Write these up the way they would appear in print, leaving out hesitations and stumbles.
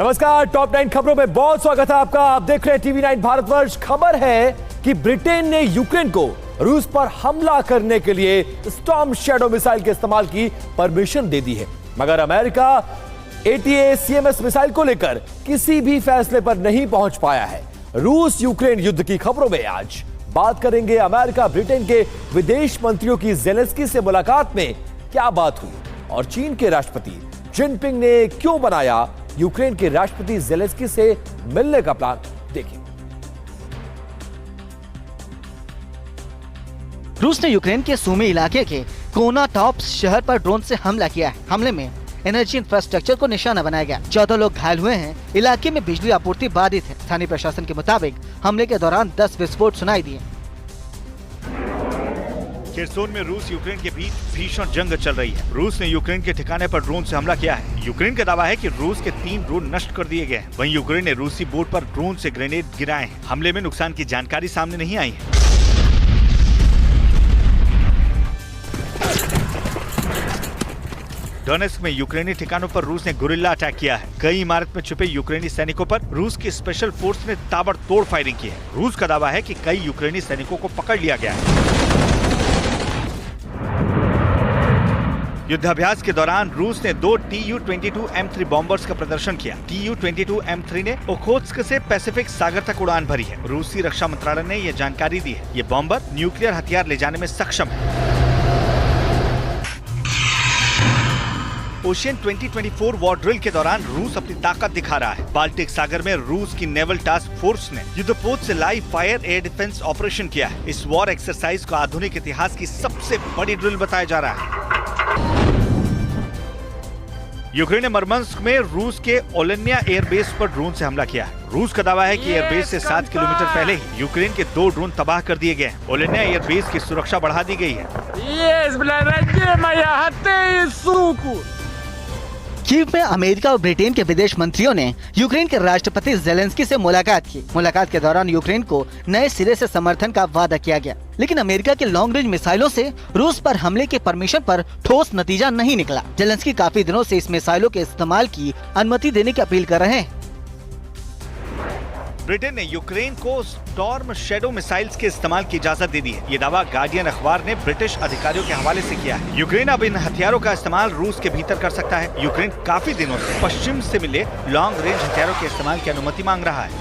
नमस्कार, टॉप 9 खबरों में बहुत स्वागत है आपका। आप देख रहे हैं टीवी 9 भारतवर्ष। खबर है कि ब्रिटेन ने यूक्रेन को रूस पर हमला करने के लिए स्टॉर्म शैडो मिसाइल के इस्तेमाल की परमिशन दे दी है, मगर अमेरिका ATACMS मिसाइल को लेकर किसी भी फैसले पर नहीं पहुंच पाया है। रूस यूक्रेन युद्ध की खबरों में आज बात करेंगे अमेरिका ब्रिटेन के विदेश मंत्रियों की ज़ेलेंस्की से मुलाकात में क्या बात हुई और चीन के राष्ट्रपति जिनपिंग ने क्यों बनाया यूक्रेन के राष्ट्रपति ज़ेलेंस्की से मिलने का प्लान। देखिए। रूस ने यूक्रेन के सूमी इलाके के कोनाटॉप शहर पर ड्रोन से हमला किया है। हमले में एनर्जी इंफ्रास्ट्रक्चर को निशाना बनाया गया। 14 लोग घायल हुए हैं। इलाके में बिजली आपूर्ति बाधित है। स्थानीय प्रशासन के मुताबिक हमले के दौरान 10 विस्फोट सुनाई दिए। खेरसोन में रूस यूक्रेन के बीच भीषण जंग चल रही है। रूस ने यूक्रेन के ठिकाने पर ड्रोन से हमला किया है। यूक्रेन का दावा है कि रूस के 3 ड्रोन नष्ट कर दिए गए हैं। वहीं यूक्रेन ने रूसी बोट पर ड्रोन से ग्रेनेड गिराए हैं। हमले में नुकसान की जानकारी सामने नहीं आई है। डोनेस्क में यूक्रेनी ठिकानों पर रूस ने गुरिल्ला अटैक किया है। कई इमारत में छुपे यूक्रेनी सैनिकों पर रूस की स्पेशल फोर्स ने ताबड़तोड़ फायरिंग की है। रूस का दावा है कि कई यूक्रेनी सैनिकों को पकड़ लिया गया है। युद्धाभ्यास के दौरान रूस ने 2 Tu-22 M3 बॉम्बर्स का प्रदर्शन किया। Tu-22 M3 ने ओखोत्स्क से पैसिफिक सागर तक उड़ान भरी है। रूसी रक्षा मंत्रालय ने यह जानकारी दी है। ये बॉम्बर न्यूक्लियर हथियार ले जाने में सक्षम है। ओशियन 2024 वॉर ड्रिल के दौरान रूस अपनी ताकत दिखा रहा है। बाल्टिक सागर में रूस की नेवल टास्क फोर्स ने युद्धपोत से live fire air defence operation किया है। इस वॉर एक्सरसाइज को आधुनिक इतिहास की सबसे बड़ी ड्रिल बताया जा रहा है। यूक्रेन ने मरमंस्क में रूस के ओलेन्या एयरबेस पर ड्रोन से हमला किया है। रूस का दावा है कि एयरबेस से 7 किलोमीटर पहले ही यूक्रेन के 2 ड्रोन तबाह कर दिए गए हैं। ओलेन्या एयरबेस की सुरक्षा बढ़ा दी गई है। कीव में अमेरिका और ब्रिटेन के विदेश मंत्रियों ने यूक्रेन के राष्ट्रपति ज़ेलेंस्की से मुलाकात की। मुलाकात के दौरान यूक्रेन को नए सिरे से समर्थन का वादा किया गया, लेकिन अमेरिका के लॉन्ग रेंज मिसाइलों से रूस पर हमले के परमिशन पर ठोस नतीजा नहीं निकला। ज़ेलेंस्की काफी दिनों से इस मिसाइलों के इस्तेमाल की अनुमति देने की अपील कर रहे हैं। ब्रिटेन ने यूक्रेन को स्टॉर्म शैडो मिसाइल्स के इस्तेमाल की इजाजत दे दी है। ये दावा गार्डियन अखबार ने ब्रिटिश अधिकारियों के हवाले से किया है। यूक्रेन अब इन हथियारों का इस्तेमाल रूस के भीतर कर सकता है। यूक्रेन काफी दिनों से पश्चिम से मिले लॉन्ग रेंज हथियारों के इस्तेमाल की अनुमति मांग रहा है।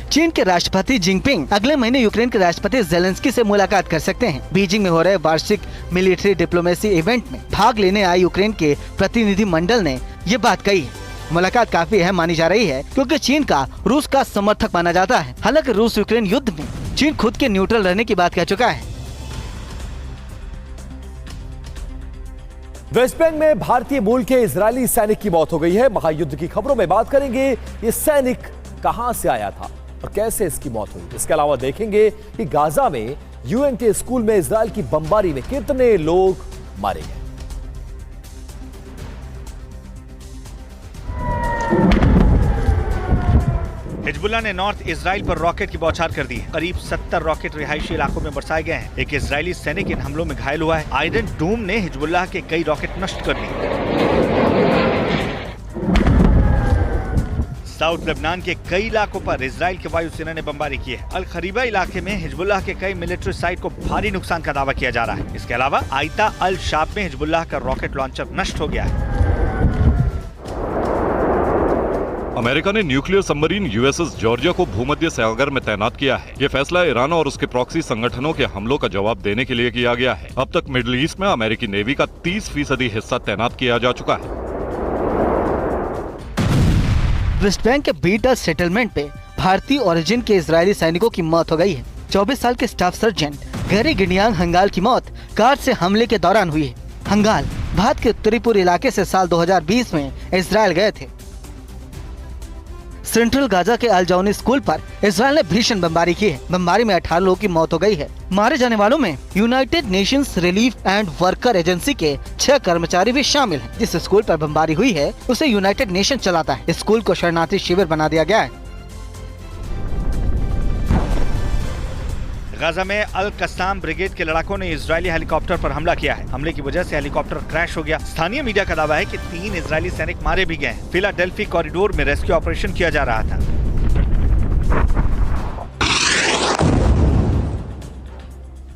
चीन के राष्ट्रपति जिनपिंग अगले महीने यूक्रेन के राष्ट्रपति ज़ेलेंस्की से मुलाकात कर सकते हैं। बीजिंग में हो रहे वार्षिक मिलिट्री डिप्लोमेसी इवेंट में भाग लेने आए यूक्रेन के प्रतिनिधि मंडल ने ये बात कही है। मुलाकात काफी अहम मानी जा रही है क्योंकि चीन का रूस का समर्थक माना जाता है। हालांकि रूस यूक्रेन युद्ध में चीन खुद के न्यूट्रल रहने की बात कह चुका है। वेस्ट बैंक में भारतीय मूल के इजरायली सैनिक की मौत हो गई है। महायुद्ध की खबरों में बात करेंगे ये सैनिक कहां से आया था और कैसे इसकी मौत हुई। इसके अलावा देखेंगे कि गाजा में UNT स्कूल में इजरायल की बमबारी में कितने लोग मारे गए। हिजबुल्ला ने नॉर्थ इजराइल पर रॉकेट की बौछार कर दी है। करीब 70 रॉकेट रिहायशी इलाकों में बरसाए गए हैं। एक इजरायली सैनिक इन हमलों में घायल हुआ है। आयरन डोम ने हिजबुल्ला के कई रॉकेट नष्ट कर दिए। साउथ लेबनान के कई इलाकों पर इजराइल की वायुसेना ने बमबारी की है। अल खरीबा इलाके में हिजबुल्लाह के कई मिलिट्री साइट को भारी नुकसान का दावा किया जा रहा है। इसके अलावा आयता अल शाब में हिजबुल्लाह का रॉकेट लॉन्चर नष्ट हो गया है। अमेरिका ने न्यूक्लियर सबमरीन USS जॉर्जिया को भूमध्य सागर में तैनात किया है। ये फैसला ईरान और उसके प्रॉक्सी संगठनों के हमलों का जवाब देने के लिए किया गया है। अब तक मिडिल ईस्ट में अमेरिकी नेवी का 30% हिस्सा तैनात किया जा चुका है। वेस्ट बैंक के बीटा सेटलमेंट पे भारतीय ओरिजिन के इजरायली सैनिकों की मौत हो गई है। 24 साल के स्टाफ सर्जेंट गैरी गिडियांग हंगाल की मौत कार से हमले के दौरान हुई है। हंगाल भारत के उत्तरी पूर्व इलाके से साल 2020 में इजरायल गए थे। सेंट्रल गाजा के अल जौनी स्कूल पर इजरायल ने भीषण बमबारी की है। बमबारी में 18 लोगों की मौत हो गई है। मारे जाने वालों में United Nations relief and worker agency के 6 कर्मचारी भी शामिल हैं। जिस स्कूल पर बमबारी हुई है उसे यूनाइटेड नेशन चलाता है। स्कूल को शरणार्थी शिविर बना दिया गया है। गाजा में अल कस्साम ब्रिगेड के लड़ाकों ने इजरायली हेलीकॉप्टर पर हमला किया है। हमले की वजह से हेलीकॉप्टर क्रैश हो गया। स्थानीय मीडिया का दावा है कि 3 इजरायली सैनिक मारे भी गए हैं। फिलाडेल्फी कॉरिडोर में रेस्क्यू ऑपरेशन किया जा रहा था।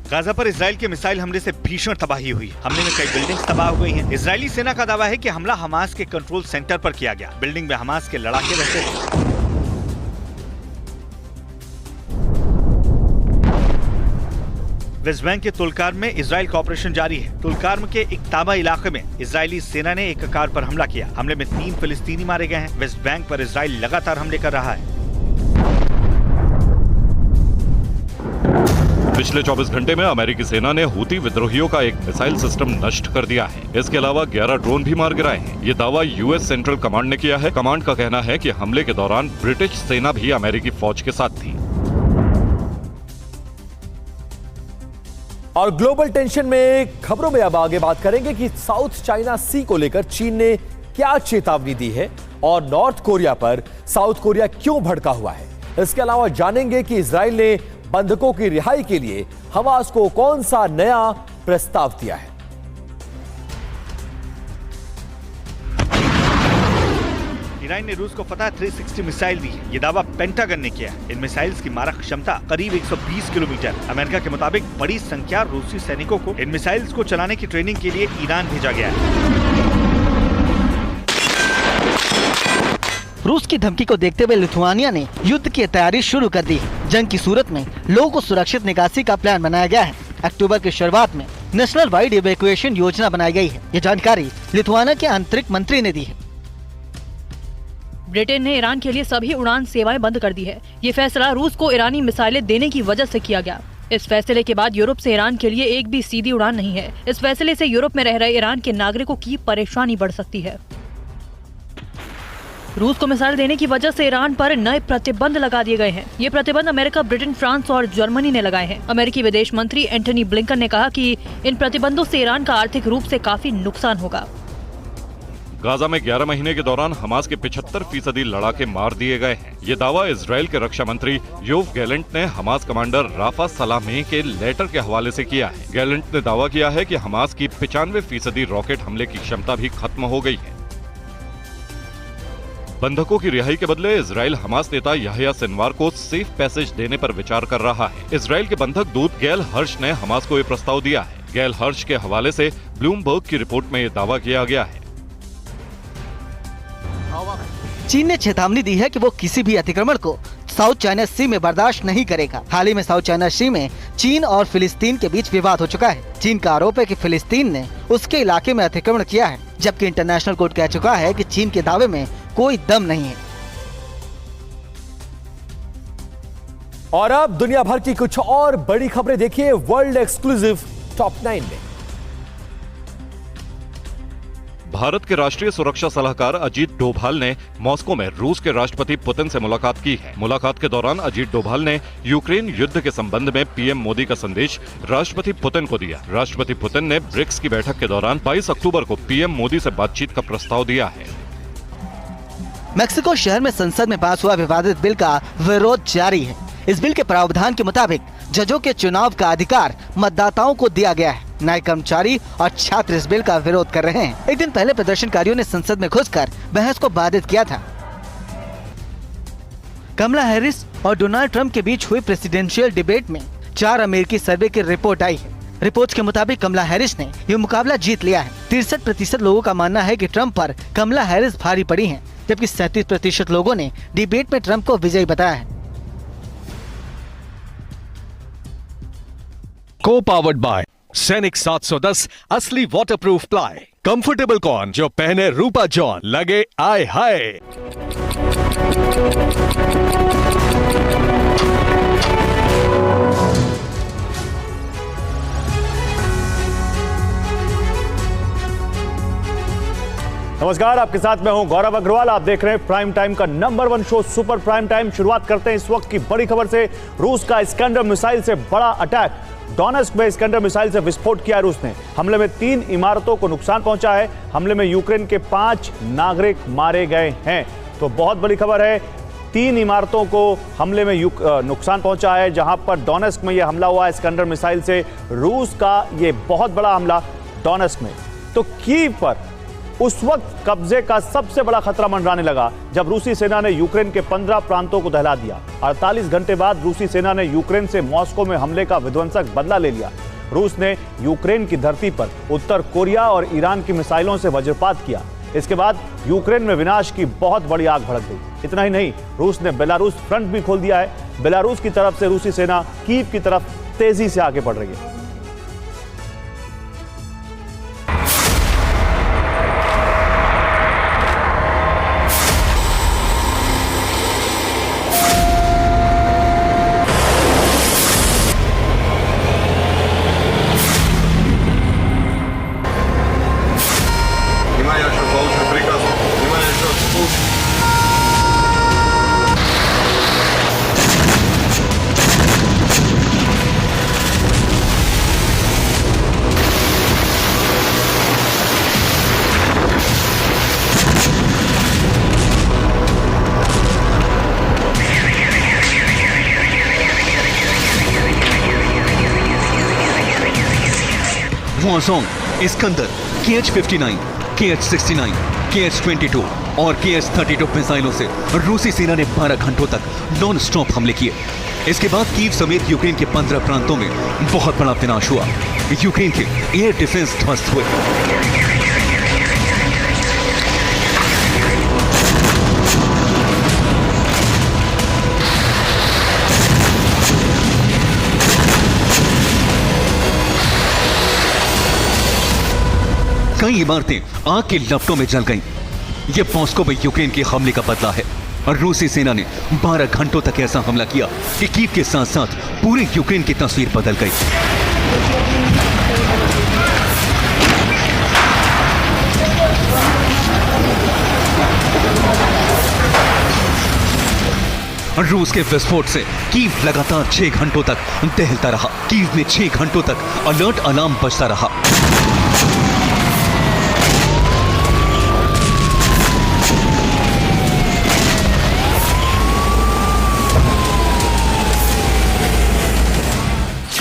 गाजा पर इजराइल के मिसाइल हमले से भीषण तबाही हुई। हमले में कई बिल्डिंग्स तबाह हो गई हैं। इजरायली सेना का दावा है कि हमला हमास के कंट्रोल सेंटर पर किया गया। बिल्डिंग में हमास के लड़ाके रहते थे। वेस्ट बैंक के तुलकार्म में इजराइल का ऑपरेशन जारी है। तुलकार्म के इक्ताबा इलाके में इजरायली सेना ने एक कार पर हमला किया। हमले में 3 फिलिस्तीनी मारे गए हैं। वेस्ट बैंक पर इजराइल लगातार हमले कर रहा है। पिछले 24 घंटे में अमेरिकी सेना ने हूती विद्रोहियों का एक मिसाइल सिस्टम नष्ट कर दिया है। इसके अलावा 11 ड्रोन भी मार गिराए हैं। ये दावा यूएस सेंट्रल कमांड ने किया है। कमांड का कहना है कि हमले के दौरान ब्रिटिश सेना भी अमेरिकी फौज के साथ थी। और ग्लोबल टेंशन में खबरों में अब आगे बात करेंगे कि साउथ चाइना सी को लेकर चीन ने क्या चेतावनी दी है और नॉर्थ कोरिया पर साउथ कोरिया क्यों भड़का हुआ है। इसके अलावा जानेंगे कि इजराइल ने बंधकों की रिहाई के लिए हमास को कौन सा नया प्रस्ताव दिया है। ईरान ने रूस को फतह 360 मिसाइल दी है। ये दावा पेंटागन ने किया है। इन मिसाइल्स की मारक क्षमता करीब 120 किलोमीटर। अमेरिका के मुताबिक बड़ी संख्या रूसी सैनिकों को इन मिसाइल्स को चलाने की ट्रेनिंग के लिए ईरान भेजा गया है। रूस की धमकी को देखते हुए लिथुआनिया ने युद्ध की तैयारी शुरू कर दी है। जंग की सूरत में लोगों को सुरक्षित निकासी का प्लान बनाया गया है। अक्टूबर की शुरुआत में नेशनल वाइड इवैक्यूएशन योजना बनाई गई है। ये जानकारी लिथुआनिया के आंतरिक मंत्री ने दी है। ब्रिटेन ने ईरान के लिए सभी उड़ान सेवाएं बंद कर दी है। ये फैसला रूस को ईरानी मिसाइलें देने की वजह से किया गया। इस फैसले के बाद यूरोप से ईरान के लिए एक भी सीधी उड़ान नहीं है। इस फैसले से यूरोप में रह रहे ईरान के नागरिकों की परेशानी बढ़ सकती है। रूस को मिसाइल देने की वजह से ईरान पर नए प्रतिबंध लगा दिए गए हैं। ये प्रतिबंध अमेरिका, ब्रिटेन, फ्रांस और जर्मनी ने लगाए हैं। अमेरिकी विदेश मंत्री एंटनी ब्लिंकन ने कहा कि इन प्रतिबंधों से ईरान का आर्थिक रूप से काफी नुकसान होगा। गाजा में 11 महीने के दौरान हमास के 75% लड़ाके मार दिए गए हैं। ये दावा इजराइल के रक्षा मंत्री योव गैलेंट ने हमास कमांडर राफा सलामी के लेटर के हवाले से किया है। गैलेंट ने दावा किया है कि हमास की 95% रॉकेट हमले की क्षमता भी खत्म हो गई है। बंधकों की रिहाई के बदले इजराइल हमास नेता याह्या सिनवार को सेफ पैसेज देने पर विचार कर रहा है। इजराइल के बंधक दूत गैल हर्ष ने हमास को ये प्रस्ताव दिया है। गैल हर्ष के हवाले से ब्लूमबर्ग की रिपोर्ट में ये दावा किया गया है। चीन ने चेतावनी दी है कि वो किसी भी अतिक्रमण को साउथ चाइना सी में बर्दाश्त नहीं करेगा। हाल ही में साउथ चाइना सी में चीन और फिलिस्तीन के बीच विवाद हो चुका है। चीन का आरोप है कि फिलिस्तीन ने उसके इलाके में अतिक्रमण किया है, जबकि इंटरनेशनल कोर्ट कह चुका है कि चीन के दावे में कोई दम नहीं है। और अब दुनिया भर की कुछ और बड़ी खबरें देखिए वर्ल्ड एक्सक्लूसिव टॉप 9 में। भारत के राष्ट्रीय सुरक्षा सलाहकार अजीत डोभाल ने मॉस्को में रूस के राष्ट्रपति पुतिन से मुलाकात की है। मुलाकात के दौरान अजीत डोभाल ने यूक्रेन युद्ध के संबंध में पीएम मोदी का संदेश राष्ट्रपति पुतिन को दिया। राष्ट्रपति पुतिन ने ब्रिक्स की बैठक के दौरान 22 अक्टूबर को पीएम मोदी से बातचीत का प्रस्ताव दिया है। मेक्सिको शहर में संसद में पास हुआ विवादित बिल का विरोध जारी है। इस बिल के प्रावधान के मुताबिक जजों के चुनाव का अधिकार मतदाताओं को दिया गया है। न्याय कर्मचारी और छात्र इस बिल का विरोध कर रहे हैं। एक दिन पहले प्रदर्शनकारियों ने संसद में घुसकर बहस को बाधित किया था। कमला हैरिस और डोनाल्ड ट्रंप के बीच हुई प्रेसिडेंशियल डिबेट में 4 अमेरिकी सर्वे की रिपोर्ट आई है। रिपोर्ट के मुताबिक कमला हैरिस ने ये मुकाबला जीत लिया है। 63% लोगों का मानना है कि ट्रंप पर कमला हैरिस भारी पड़ी हैं, जबकि 37% लोगों ने डिबेट में ट्रंप को विजयी बताया है। को-पावर्ड बाय सैनिक 710 असली वाटरप्रूफ प्लाई। कंफर्टेबल कौन जो पहने रूपा जॉन, लगे आए हाय। नमस्कार, आपके साथ मैं हूं गौरव अग्रवाल। आप देख रहे हैं प्राइम टाइम का number 1 show super prime time. शुरुआत करते हैं इस वक्त की बड़ी खबर से। रूस का इस्कंदर मिसाइल से बड़ा अटैक। डोनेस्क में इस्कंदर मिसाइल से विस्फोट किया रूस ने। हमले में 3 इमारतों को नुकसान पहुंचा है। हमले में यूक्रेन के 5 नागरिक मारे गए हैं। तो बहुत बड़ी खबर है। 3 इमारतों को हमले में नुकसान पहुंचा है। जहां पर डोनेस्क में यह हमला हुआ इस्कंदर मिसाइल से, रूस का यह बहुत बड़ा हमला डोनेस्क में। तो कीव पर उस वक्त कब्जे का सबसे बड़ा खतरा मंडराने लगा जब रूसी सेना ने यूक्रेन के 15 प्रांतों को दहला दिया। 48 घंटे बाद रूसी सेना ने यूक्रेन से मॉस्को में हमले का विध्वंसक बदला ले लिया। रूस ने यूक्रेन की धरती पर उत्तर कोरिया और ईरान की मिसाइलों से वज्रपात किया। इसके बाद यूक्रेन में विनाश की बहुत बड़ी आग भड़क गई। इतना ही नहीं, रूस ने बेलारूस फ्रंट भी खोल दिया है। बेलारूस की तरफ से रूसी सेना कीव की तरफ तेजी से आगे बढ़ रही है। Warzone, Iskander, KH-59, KH-69, KH-22 और KH-32 मिसाइलों से रूसी सेना ने 12 घंटों तक नॉन स्टॉप हमले किए। इसके बाद कीव समेत यूक्रेन के 15 प्रांतों में बहुत बड़ा विनाश हुआ। यूक्रेन के एयर डिफेंस ध्वस्त हुए। कई इमारतें आग की लपटों में जल गईं। यह मॉस्को में यूक्रेन के हमले का बदला है और रूसी सेना ने 12 घंटों तक ऐसा हमला किया कि कीव के साथ साथ पूरे यूक्रेन की तस्वीर बदल गई। रूस के विस्फोट से कीव लगातार 6 घंटों तक दहलता रहा। कीव में 6 घंटों तक अलर्ट अलार्म बजता रहा।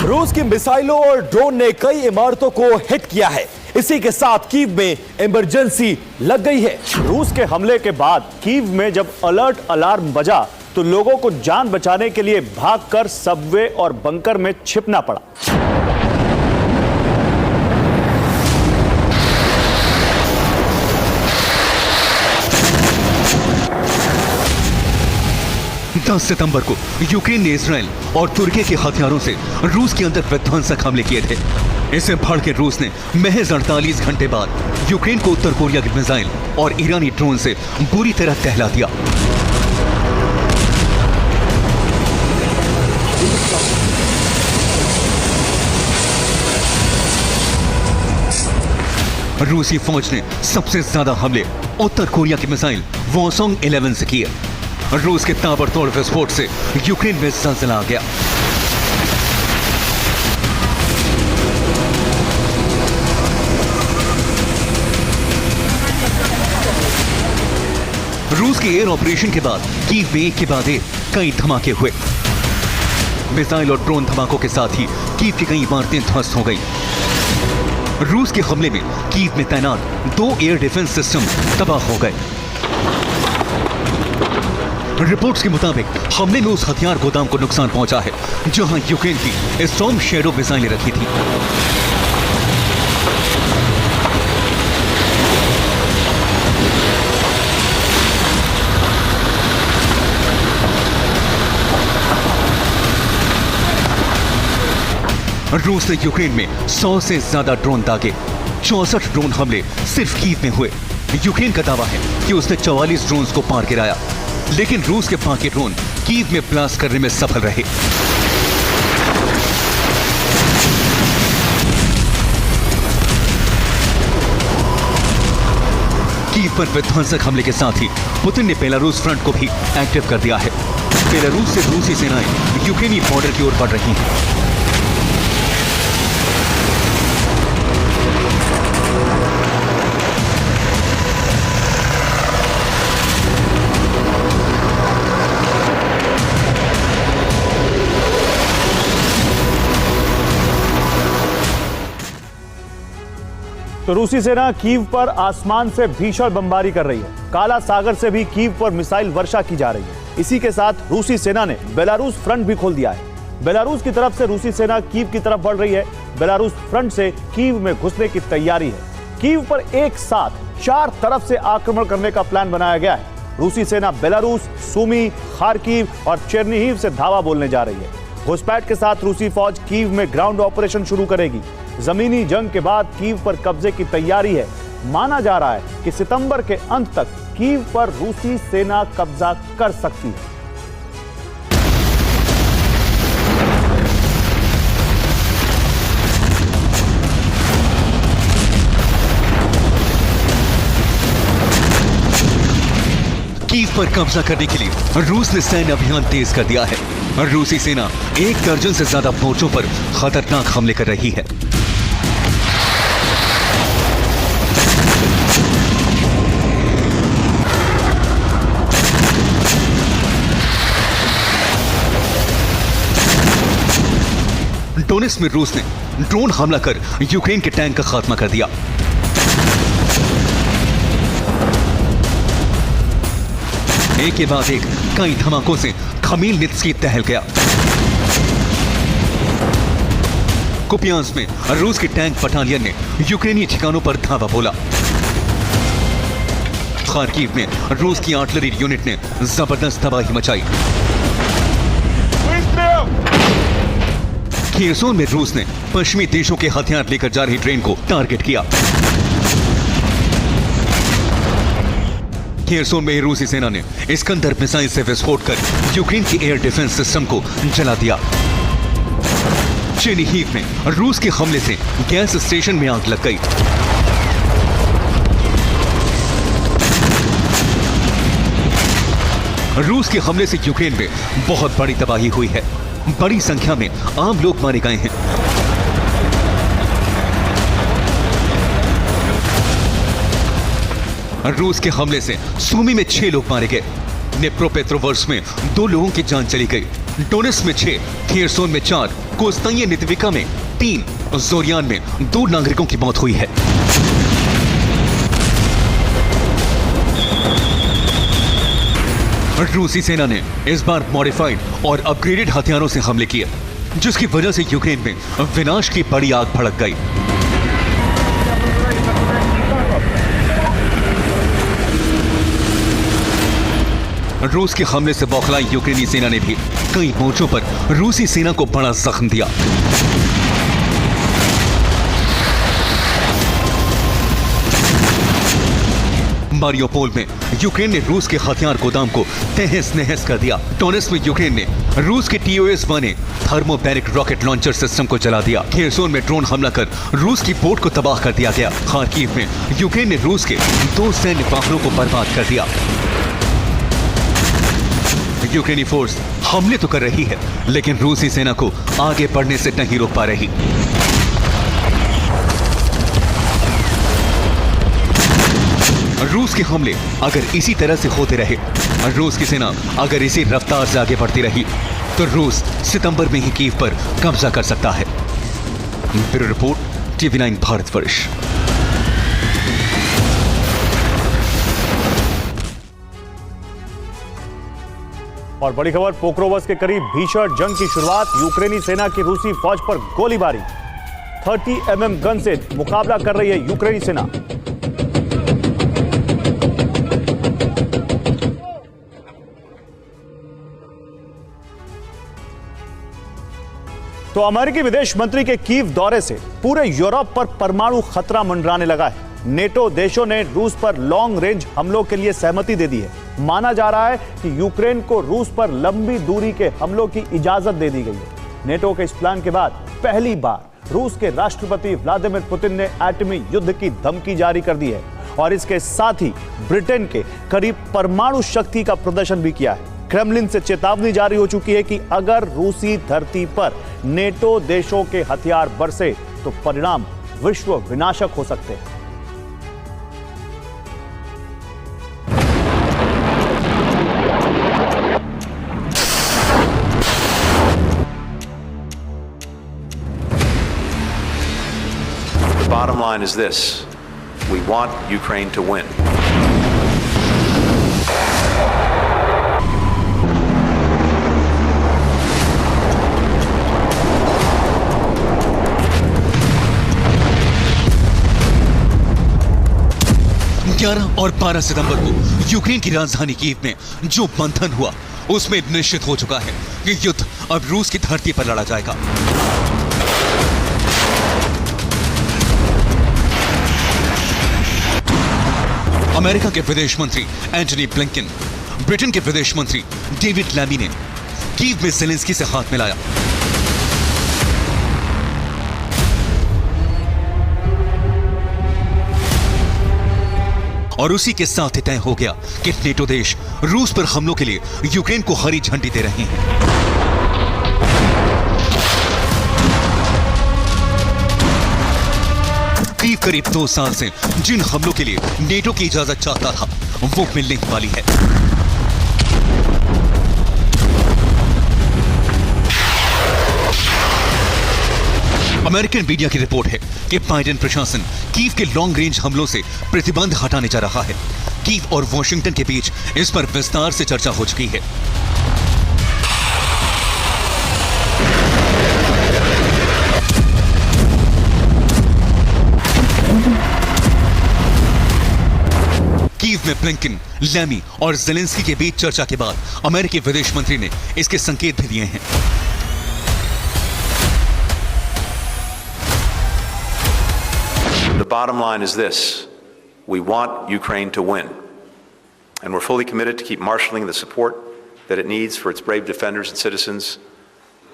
रूस की मिसाइलों और ड्रोन ने कई इमारतों को हिट किया है। इसी के साथ कीव में इमरजेंसी लग गई है। रूस के हमले के बाद कीव में जब अलर्ट अलार्म बजा तो लोगों को जान बचाने के लिए भागकर सबवे और बंकर में छिपना पड़ा। 10 सितंबर को यूक्रेन ने इजराइल और तुर्की के हथियारों से रूस के अंदर विध्वंसक हमले किए थे। इससे भड़ के रूस ने महज 48 घंटे बाद यूक्रेन को उत्तर कोरिया की मिसाइल और ईरानी ड्रोन से बुरी तरह दहला दिया। रूसी फौज ने सबसे ज्यादा हमले उत्तर कोरिया की मिसाइल वॉरज़ोन 11 से किए। रूस के ताबड़तोड़ विस्फोट से यूक्रेन में जलजला आ गया। रूस के एयर ऑपरेशन के बाद कीव में एक के बाद एक कई धमाके हुए। मिसाइल और ड्रोन धमाकों के साथ ही कीव की कई इमारतें ध्वस्त हो गई। रूस के हमले में कीव में तैनात 2 एयर डिफेंस सिस्टम तबाह हो गए। रिपोर्ट्स के मुताबिक हमले में उस हथियार गोदाम को नुकसान पहुंचा है जहां यूक्रेन की स्टॉर्म शैडो मिसाइलें रखी थी। रूस ने यूक्रेन में 100 से ज्यादा ड्रोन दागे। 64 ड्रोन हमले सिर्फ कीव में हुए। यूक्रेन का दावा है कि उसने 44 ड्रोन्स को पार गिराया, लेकिन रूस के बाकी ड्रोन कीव में ब्लास्ट करने में सफल रहे। कीव पर विध्वंसक हमले के साथ ही पुतिन ने बेलारूस फ्रंट को भी एक्टिव कर दिया है। बेलारूस से रूसी सेनाएं यूक्रेनी बॉर्डर की ओर बढ़ रही हैं। तो रूसी सेना कीव पर आसमान से भीषण बमबारी कर रही है। काला सागर से भी कीव पर मिसाइल वर्षा की जा रही है। इसी के साथ रूसी सेना ने बेलारूस फ्रंट भी खोल दिया है। बेलारूस की तरफ से रूसी सेना कीव की तरफ बढ़ रही है। बेलारूस फ्रंट से कीव में घुसने की तैयारी है। कीव पर एक साथ 4 तरफ से आक्रमण करने का प्लान बनाया गया है। रूसी सेना बेलारूस, सुमी, खार्किव और चेर्निहिव से धावा बोलने जा रही है। घुसपैठ के साथ रूसी फौज कीव में ग्राउंड ऑपरेशन शुरू करेगी। जमीनी जंग के बाद कीव पर कब्जे की तैयारी है। माना जा रहा है कि सितंबर के अंत तक कीव पर रूसी सेना कब्जा कर सकती है। कीव पर कब्जा करने के लिए रूस ने सैन्य अभियान तेज कर दिया है और रूसी सेना 1 दर्जन से ज्यादा मोर्चों पर खतरनाक हमले कर रही है। डोनेट्स्क में रूस ने ड्रोन हमला कर यूक्रेन के टैंक का खात्मा कर दिया। एक के बाद एक कई धमाकों से खमीलनित्स्की दहल गया। कुपियांस्क में रूस की टैंक बटालियन ने यूक्रेनी ठिकानों पर धावा बोला। खार्किव में रूस की आर्टिलरी यूनिट ने जबरदस्त तबाही मचाई। खेरसोन में रूस ने पश्चिमी देशों के हथियार लेकर जा रही ट्रेन को टारगेट किया। खेरसोन में रूसी सेना ने इस्कंदर मिसाइल से विस्फोट कर यूक्रेन की एयर डिफेंस सिस्टम को जला दिया। चेर्निहिव में रूस के हमले से गैस स्टेशन में आग लग गई। रूस के हमले से यूक्रेन में बहुत बड़ी तबाही हुई है। बड़ी संख्या में आम लोग मारे गए हैं। रूस के हमले से सुमी में 6 लोग मारे गए। निप्रोपेट्रोवर्स्क में 2 लोगों की जान चली गई। डोनेट्स्क में 6, खेरसोन में 4, कोस्ताइये नित्विका में 3, जोरियान में 2 नागरिकों की मौत हुई है। रूसी सेना ने इस बार मॉडिफाइड और अपग्रेडेड हथियारों से हमले किए, जिसकी वजह से यूक्रेन में विनाश की बड़ी आग भड़क गई। रूस के हमले से बौखलाई यूक्रेनी सेना ने भी कई मोर्चों पर रूसी सेना को बड़ा जख्म दिया। मारियोपोल में यूक्रेन ने रूस के हथियार गोदाम को तहस नहस कर दिया। डोनेट्स्क में यूक्रेन ने रूस के TOS बने थर्मोबैरिक रॉकेट लॉन्चर सिस्टम को जला दिया। खेरसोन में ड्रोन हमला कर रूस की पोर्ट को तबाह कर दिया गया। खार्किव में यूक्रेन ने रूस के 2 सैन्य वाहनों को बर्बाद कर दिया। यूक्रेनी फोर्स हमले तो कर रही है, लेकिन रूसी सेना को आगे बढ़ने से नहीं रोक पा रही। रूस के हमले अगर इसी तरह से होते रहे, रूस की सेना अगर इसी रफ्तार से आगे बढ़ती रही, तो रूस सितंबर में ही कीव पर कब्जा कर सकता है। Bureau report, TV9 Bharatvarsh. और बड़ी खबर, पोक्रोवस्क के करीब भीषण जंग की शुरुआत। यूक्रेनी सेना की रूसी फौज पर गोलीबारी। 30 mm गन से मुकाबला कर रही है यूक्रेनी सेना। तो अमेरिकी विदेश मंत्री के कीव दौरे से पूरे यूरोप पर परमाणु खतरा मंडराने लगा है। नेटो देशों ने रूस पर लॉन्ग रेंज हमलों के लिए सहमति दे दी है। माना जा रहा है कि यूक्रेन को रूस पर लंबी दूरी के हमलों की इजाजत दे दी गई है। नेटो के इस प्लान के बाद पहली बार रूस के राष्ट्रपति व्लादिमीर पुतिन ने एटमी युद्ध की धमकी जारी कर दी है और इसके साथ ही ब्रिटेन के करीब परमाणु शक्ति का प्रदर्शन भी किया है। क्रेमलिन से चेतावनी जारी हो चुकी है कि अगर रूसी धरती पर नेटो देशों के हथियार बरसे तो परिणाम विश्व विनाशक हो सकते हैं। The bottom line is this: We want Ukraine to win. और 12 सितंबर को यूक्रेन की राजधानी कीव में जो मंथन हुआ उसमें निश्चित हो चुका है कि युद्ध अब रूस की धरती पर लड़ा जाएगा। अमेरिका के विदेश मंत्री एंटनी ब्लिंकन, ब्रिटेन के विदेश मंत्री डेविड लैमी ने कीव में ज़ेलेंस्की से हाथ मिलाया। और उसी के साथ तय हो गया कि नेटो देश रूस पर हमलों के लिए यूक्रेन को हरी झंडी दे रहे हैं। करीब 2 साल से जिन हमलों के लिए नेटो की इजाजत चाहता था वो मिलने वाली है। अमेरिकन मीडिया की रिपोर्ट है कि बाइडेन प्रशासन कीव के लॉन्ग रेंज हमलों से प्रतिबंध हटाने जा रहा है। कीव और वॉशिंगटन के बीच इस पर विस्तार से चर्चा हो चुकी है। कीव में ब्लिंकन, लैमी और ज़ेलेंस्की के बीच चर्चा के बाद अमेरिकी विदेश मंत्री ने इसके संकेत भी दिए हैं। The bottom line is this: we want Ukraine to win, and we're fully committed to keep marshaling the support that it needs for its brave defenders and citizens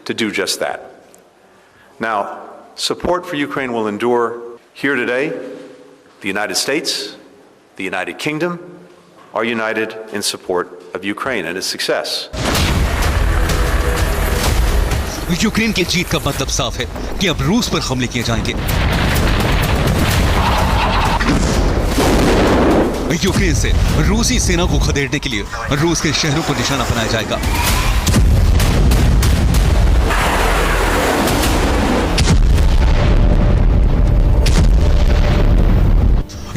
to do just that. Now, support for Ukraine will endure. Here today, the United States, the United Kingdom are united in support of Ukraine and its success. Ukraine की जीत का मतलब साफ है कि अब रूस पर हमले किए जाएंगे। यूक्रेन से रूसी सेना को खदेड़ने के लिए रूस के शहरों को निशाना बनाया जाएगा।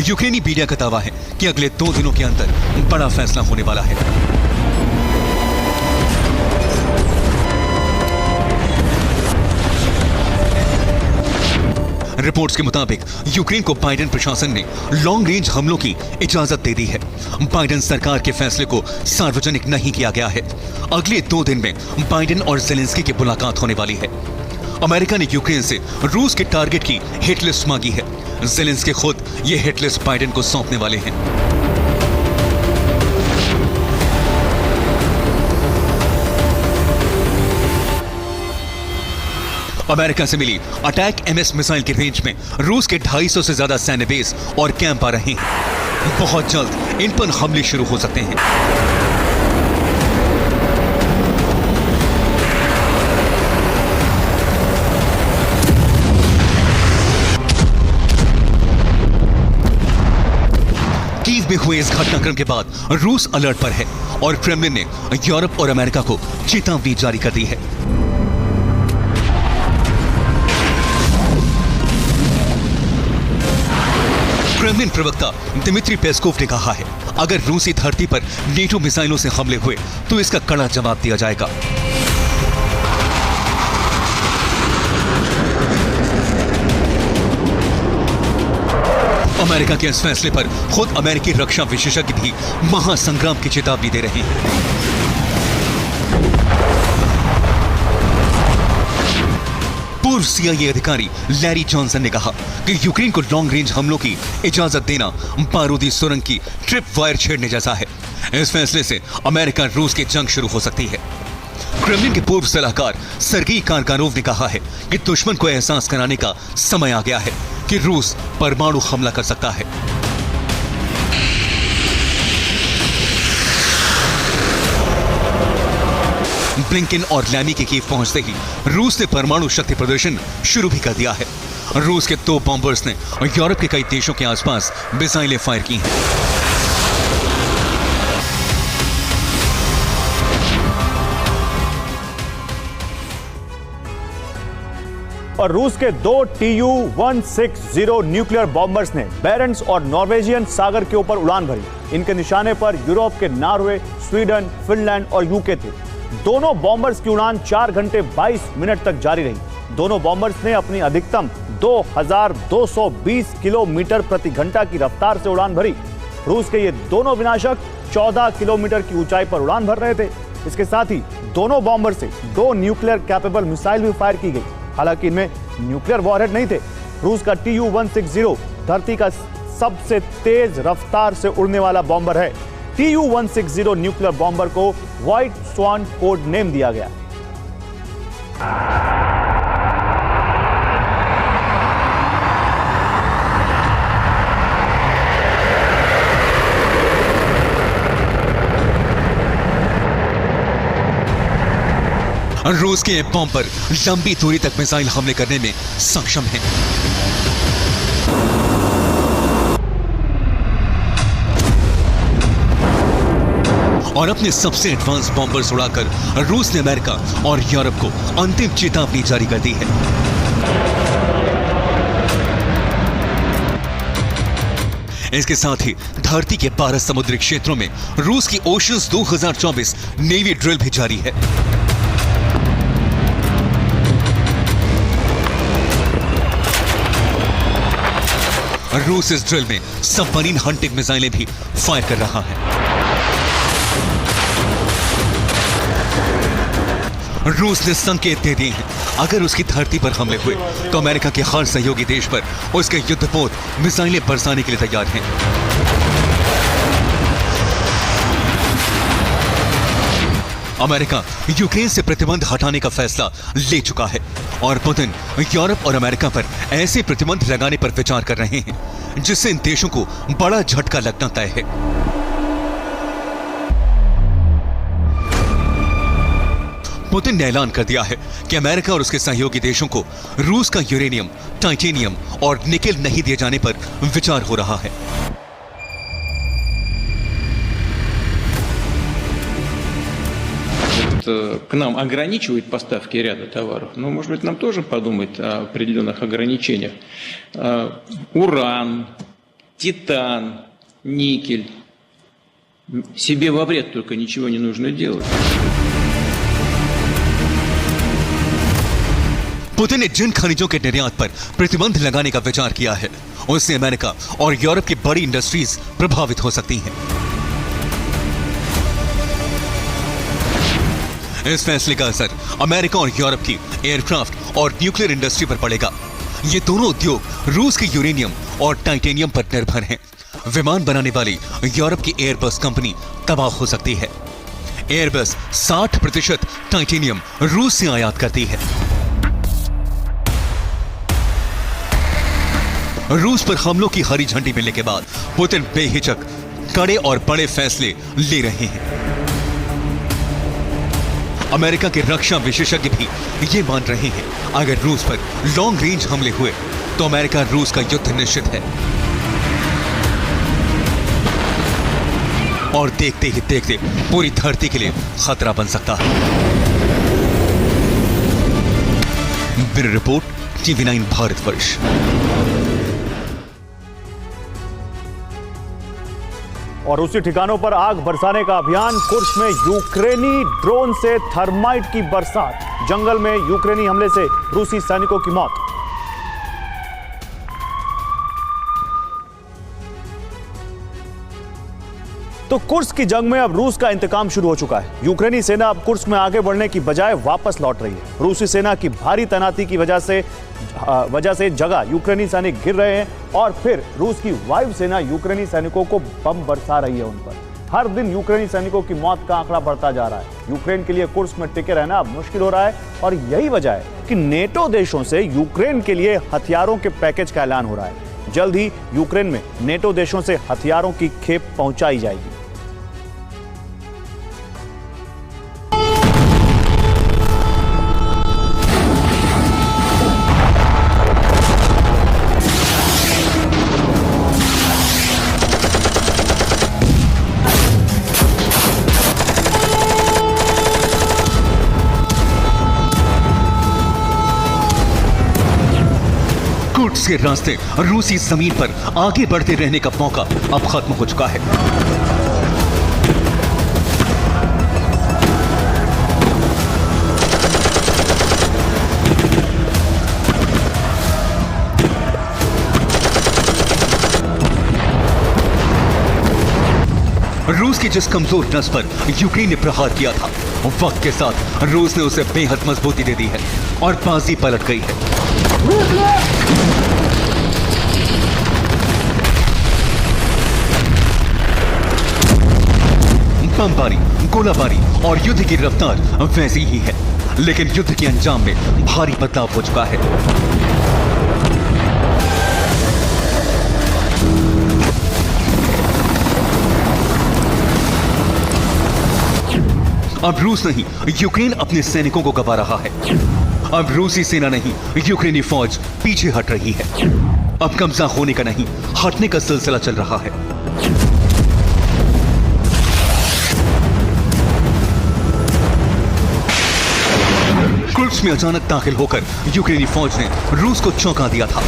यूक्रेनी मीडिया का दावा है कि अगले 2 दिनों के अंदर बड़ा फैसला होने वाला है। रिपोर्ट्स के मुताबिक यूक्रेन को बाइडेन प्रशासन ने लॉन्ग रेंज हमलों की इजाजत दे दी है। बाइडेन सरकार के फैसले को सार्वजनिक नहीं किया गया है। अगले 2 दिन में बाइडेन और ज़ेलेंस्की की मुलाकात होने वाली है। अमेरिका ने यूक्रेन से रूस के टारगेट की हिट लिस्ट मांगी है। ज़ेलेंस्की खुद ये हिट लिस्ट बाइडेन को सौंपने वाले हैं। अमेरिका से मिली अटैक एमएस मिसाइल की रेंज में रूस के 250 से ज्यादा सैन्य बेस और कैंप आ रहे हैं। बहुत जल्द इन पर हमले शुरू हो सकते हैं। कीव में हुए इस घटनाक्रम के बाद रूस अलर्ट पर है और क्रेमलिन ने यूरोप और अमेरिका को चेतावनी जारी कर दी है। क्रेमलिन प्रवक्ता दिमित्री पेस्कोव ने कहा है, अगर रूसी धरती पर नेटो मिसाइलों से हमले हुए तो इसका कड़ा जवाब दिया जाएगा। अमेरिका के इस फैसले पर खुद अमेरिकी रक्षा विशेषज्ञ भी महासंग्राम की चेतावनी दे रहे हैं। पूर्व CIA अधिकारी लैरी जॉनसन ने कहा कि यूक्रेन को लॉन्ग रेंज हमलों की इजाजत देना बारूदी सुरंग की ट्रिप वायर छेड़ने जैसा है। इस फैसले से अमेरिका रूस की जंग शुरू हो सकती है। क्रेमलिन के पूर्व सलाहकार सर्गेई कारकानोव ने कहा है कि दुश्मन को एहसास कराने का समय आ गया है कि रूस परमाणु हमला कर सकता है। ब्लिंकन और लैमी के कीव पहुंचते ही रूस ने परमाणु शक्ति प्रदर्शन शुरू भी कर दिया है। रूस के 2 बॉम्बर्स ने यूरोप के कई देशों के आसपास मिसाइलें फायर की हैं। और रूस के 2 Tu-160 न्यूक्लियर बॉम्बर्स ने बैरेंट्स और नॉर्वेजियन सागर के ऊपर उड़ान भरी। इनके निशाने पर यूरोप के नॉर्वे, स्वीडन, फिनलैंड और यूके थे। दोनों बॉम्बर्स की उड़ान 4 घंटे 22 मिनट तक जारी रही। दोनों बॉम्बर्स ने अपनी अधिकतम 2220 किलोमीटर प्रति घंटा की रफ्तार से उड़ान भरी। रूस के ये दोनों विनाशक 14 किलोमीटर की ऊंचाई पर उड़ान भर रहे थे। इसके साथ ही दोनों बॉम्बर से 2 न्यूक्लियर कैपेबल मिसाइल भी फायर की गई। हालांकि इनमें न्यूक्लियर वॉरहेड नहीं थे। रूस का Tu-160 धरती का सबसे तेज रफ्तार से उड़ने वाला बॉम्बर है। Tu-160 न्यूक्लियर बॉम्बर को व्हाइट स्वान कोड नेम दिया गया। रूस के ये बॉम्बर लंबी दूरी तक मिसाइल हमले करने में सक्षम हैं। और अपने सबसे एडवांस बॉम्बर्स उड़ाकर रूस ने अमेरिका और यूरोप को अंतिम चेतावनी जारी कर दी है। इसके साथ ही धरती के 12 समुद्री क्षेत्रों में रूस की ओशंस 2024 नेवी ड्रिल भी जारी है। रूस इस ड्रिल में सबमरीन हंटिंग मिसाइलें भी फायर कर रहा है। रूस ने संकेत दे दिए हैं, अगर उसकी धरती पर हमले हुए तो अमेरिका के हर सहयोगी देश पर उसके युद्धपोत मिसाइलें बरसाने के लिए तैयार हैं। अमेरिका यूक्रेन से प्रतिबंध हटाने का फैसला ले चुका है और पुतिन यूरोप और अमेरिका पर ऐसे प्रतिबंध लगाने पर विचार कर रहे हैं जिससे इन देशों को बड़ा झटका लगना तय है। पुतिन ने ऐलान कर दिया है कि अमेरिका और उसके सहयोगी देशों को रूस का यूरेनियम, टाइटेनियम और निकेल नहीं दिए जाने पर विचार हो रहा है। К нам ограничивают поставки ряда товаров, но, может быть, нам тоже подумать о определенных ограничениях. Уран, титан, никель. Себе во вред только ничего не нужно делать. पुतिन ने जिन खनिजों के निर्यात पर प्रतिबंध लगाने का विचार किया है, उससे अमेरिका और यूरोप की बड़ी इंडस्ट्रीज प्रभावित हो सकती हैं। इस फैसले का असर अमेरिका और यूरोप की एयरक्राफ्ट और न्यूक्लियर इंडस्ट्री पर पड़ेगा। ये दोनों उद्योग रूस के यूरेनियम और टाइटेनियम पर निर्भर हैं। विमान बनाने वाली यूरोप की एयरबस कंपनी तबाह हो सकती है। एयरबस 60% टाइटेनियम रूस से आयात करती है। रूस पर हमलों की हरी झंडी मिलने के बाद पुतिन बेहिचक कड़े और बड़े फैसले ले रहे हैं। अमेरिका के रक्षा विशेषज्ञ भी ये मान रहे हैं, अगर रूस पर लॉन्ग रेंज हमले हुए तो अमेरिका रूस का युद्ध निश्चित है। और देखते ही देखते पूरी धरती के लिए खतरा बन सकता है। Bureau report, TV9 Bharatvarsh. और उसी ठिकानों पर आग बरसाने का अभियान। कुर्स्क में यूक्रेनी ड्रोन से थर्माइट की बरसात। जंगल में यूक्रेनी हमले से रूसी सैनिकों की मौत। तो कुर्स्क की जंग में अब रूस का इंतकाम शुरू हो चुका है। यूक्रेनी सेना अब कुर्स्क में आगे बढ़ने की बजाय वापस लौट रही है। रूसी सेना की भारी तैनाती की वजह से जगह यूक्रेनी सैनिक गिर रहे हैं और फिर रूस की वायु सेना यूक्रेनी सैनिकों को बम बरसा रही है उन पर। हर दिन यूक्रेनी सैनिकों की मौत का आंकड़ा बढ़ता जा रहा है। यूक्रेन के लिए कुर्स्क में टिके रहना अब मुश्किल हो रहा है और यही वजह है कि नेटो देशों से यूक्रेन के लिए हथियारों के पैकेज का ऐलान हो रहा है। जल्द ही यूक्रेन में नेटो देशों से हथियारों की खेप पहुंचाई जाएगी। कुर्स्क के रास्ते रूसी जमीन पर आगे बढ़ते रहने का मौका अब खत्म हो चुका है। रूस की जिस कमजोर नस पर यूक्रेन ने प्रहार किया था, वक्त के साथ रूस ने उसे बेहद मजबूती दे दी है और बाजी पलट गई है। बमबारी, गोलाबारी और युद्ध की रफ्तार वैसी ही है, लेकिन युद्ध के अंजाम में भारी बदलाव हो चुका है। अब रूस नहीं, यूक्रेन अपने सैनिकों को गंवा रहा है। अब रूसी सेना नहीं, यूक्रेनी फौज पीछे हट रही है। अब कब्जा होने का नहीं, हटने का सिलसिला चल रहा है। कुर्स्क में अचानक दाखिल होकर यूक्रेनी फौज ने रूस को चौंका दिया था।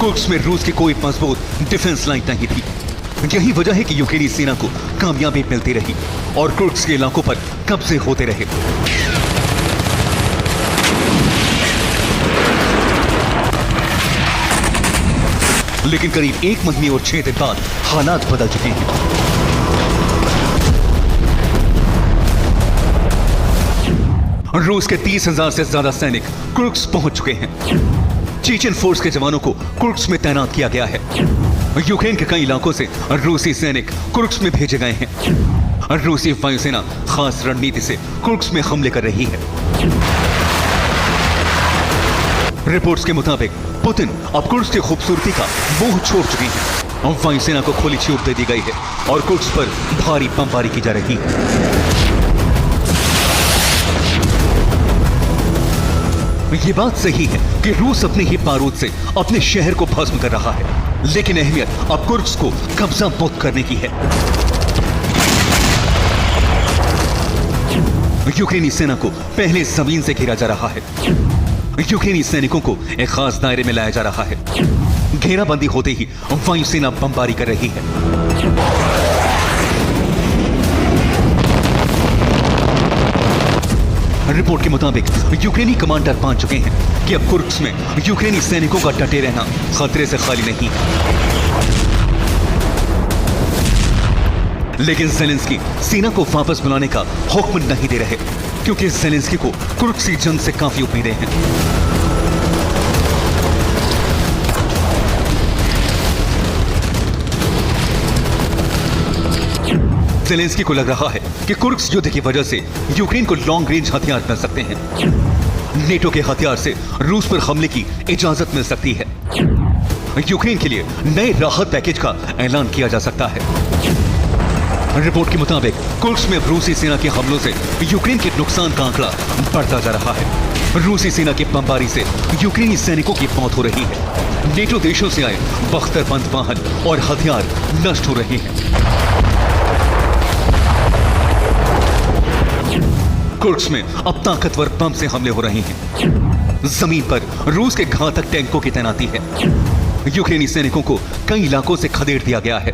कुर्स्क में रूस की कोई मजबूत डिफेंस लाइन नहीं थी। यही वजह है कि यूक्रेनी सेना को कामयाबी मिलती रही और कुर्स्क के इलाकों पर कब्जे होते रहे। लेकिन करीब 1 महीने और 6 दिन बाद हालात बदल चुके हैं। रूस के 30,000 से ज्यादा सैनिक कुर्स्क पहुंच चुके हैं। चेचन फोर्स के जवानों को कुर्स्क में तैनात किया गया है। यूक्रेन के कई इलाकों से रूसी सैनिक कुर्स्क में भेजे गए हैं। रूसी वायुसेना खास रणनीति से कुर्स्क में हमले कर रही है। रिपोर्ट्स के मुताबिक पुतिन अब कुर्स्क की खूबसूरती का मोह छोड़ चुकी है। वायुसेना को खुली छूट दे दी गई है और कुर्स्क पर भारी बमबारी की जा रही है। ये बात सही है कि रूस अपने ही बारूद से अपने शहर को भस्म कर रहा है, लेकिन अहमियत अब कुर्स्क को कब्जा मुक्त करने की है। यूक्रेनी सेना को पहले जमीन से घेरा जा रहा है। यूक्रेनी सैनिकों को एक खास दायरे में लाया जा रहा है। घेराबंदी होते ही वायुसेना बमबारी कर रही है। रिपोर्ट के मुताबिक यूक्रेनी कमांडर मान चुके हैं कि अब कुर्स्क में यूक्रेनी सैनिकों का डटे रहना खतरे से खाली नहीं है। लेकिन ज़ेलेंस्की सेना को वापस बुलाने का हुक्म नहीं दे रहे, क्योंकि ज़ेलेंस्की को कुर्स्क की जंग से काफी उम्मीदें हैं। ज़ेलेंस्की को लग रहा है कि कुर्स्क युद्ध की वजह से यूक्रेन को लॉन्ग रेंज हथियार मिल सकते हैं। नेटो के हथियार से रूस पर हमले की इजाजत मिल सकती है। यूक्रेन के लिए नए राहत पैकेज का ऐलान किया जा सकता है। रिपोर्ट के मुताबिक कुर्स्क में रूसी सेना के हमलों से यूक्रेन के नुकसान का आंकड़ा बढ़ता जा रहा है। रूसी सेना की बमबारी से यूक्रेनी सैनिकों की मौत हो रही है। नेटो देशों से आए बख्तरबंद वाहन और हथियार नष्ट हो रहे हैं। कुर्स्क में अब ताकतवर बम से हमले हो रहे हैं। जमीन पर रूस के घातक टैंकों की तैनाती है। यूक्रेनी सैनिकों को कई इलाकों से खदेड़ दिया गया है।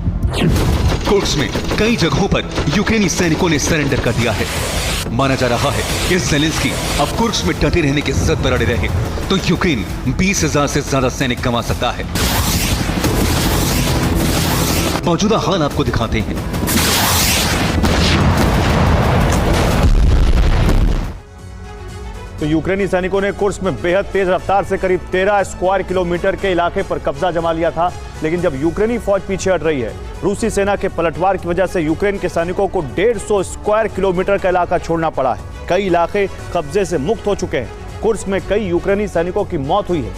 कुर्स्क में कई जगहों पर यूक्रेनी सैनिकों ने सरेंडर कर दिया है। माना जा रहा है कि ज़ेलेंस्की अब कुर्स्क में डटे रहने की जिद पर अड़े रहे तो यूक्रेन 20,000 से ज्यादा सैनिक गंवा सकता है। मौजूदा हाल आपको दिखाते हैं। तो यूक्रेनी सैनिकों ने कुर्स्क में बेहद तेज रफ्तार से करीब 13 स्क्वायर किलोमीटर के इलाके पर कब्जा जमा लिया था। लेकिन जब यूक्रेनी फौज पीछे हट रही है, रूसी सेना के पलटवार की वजह से यूक्रेन के सैनिकों को 150 स्क्वायर किलोमीटर का इलाका छोड़ना पड़ा है। कई इलाके कब्जे से मुक्त हो चुके हैं। कुर्स्क में कई यूक्रेनी सैनिकों की मौत हुई है।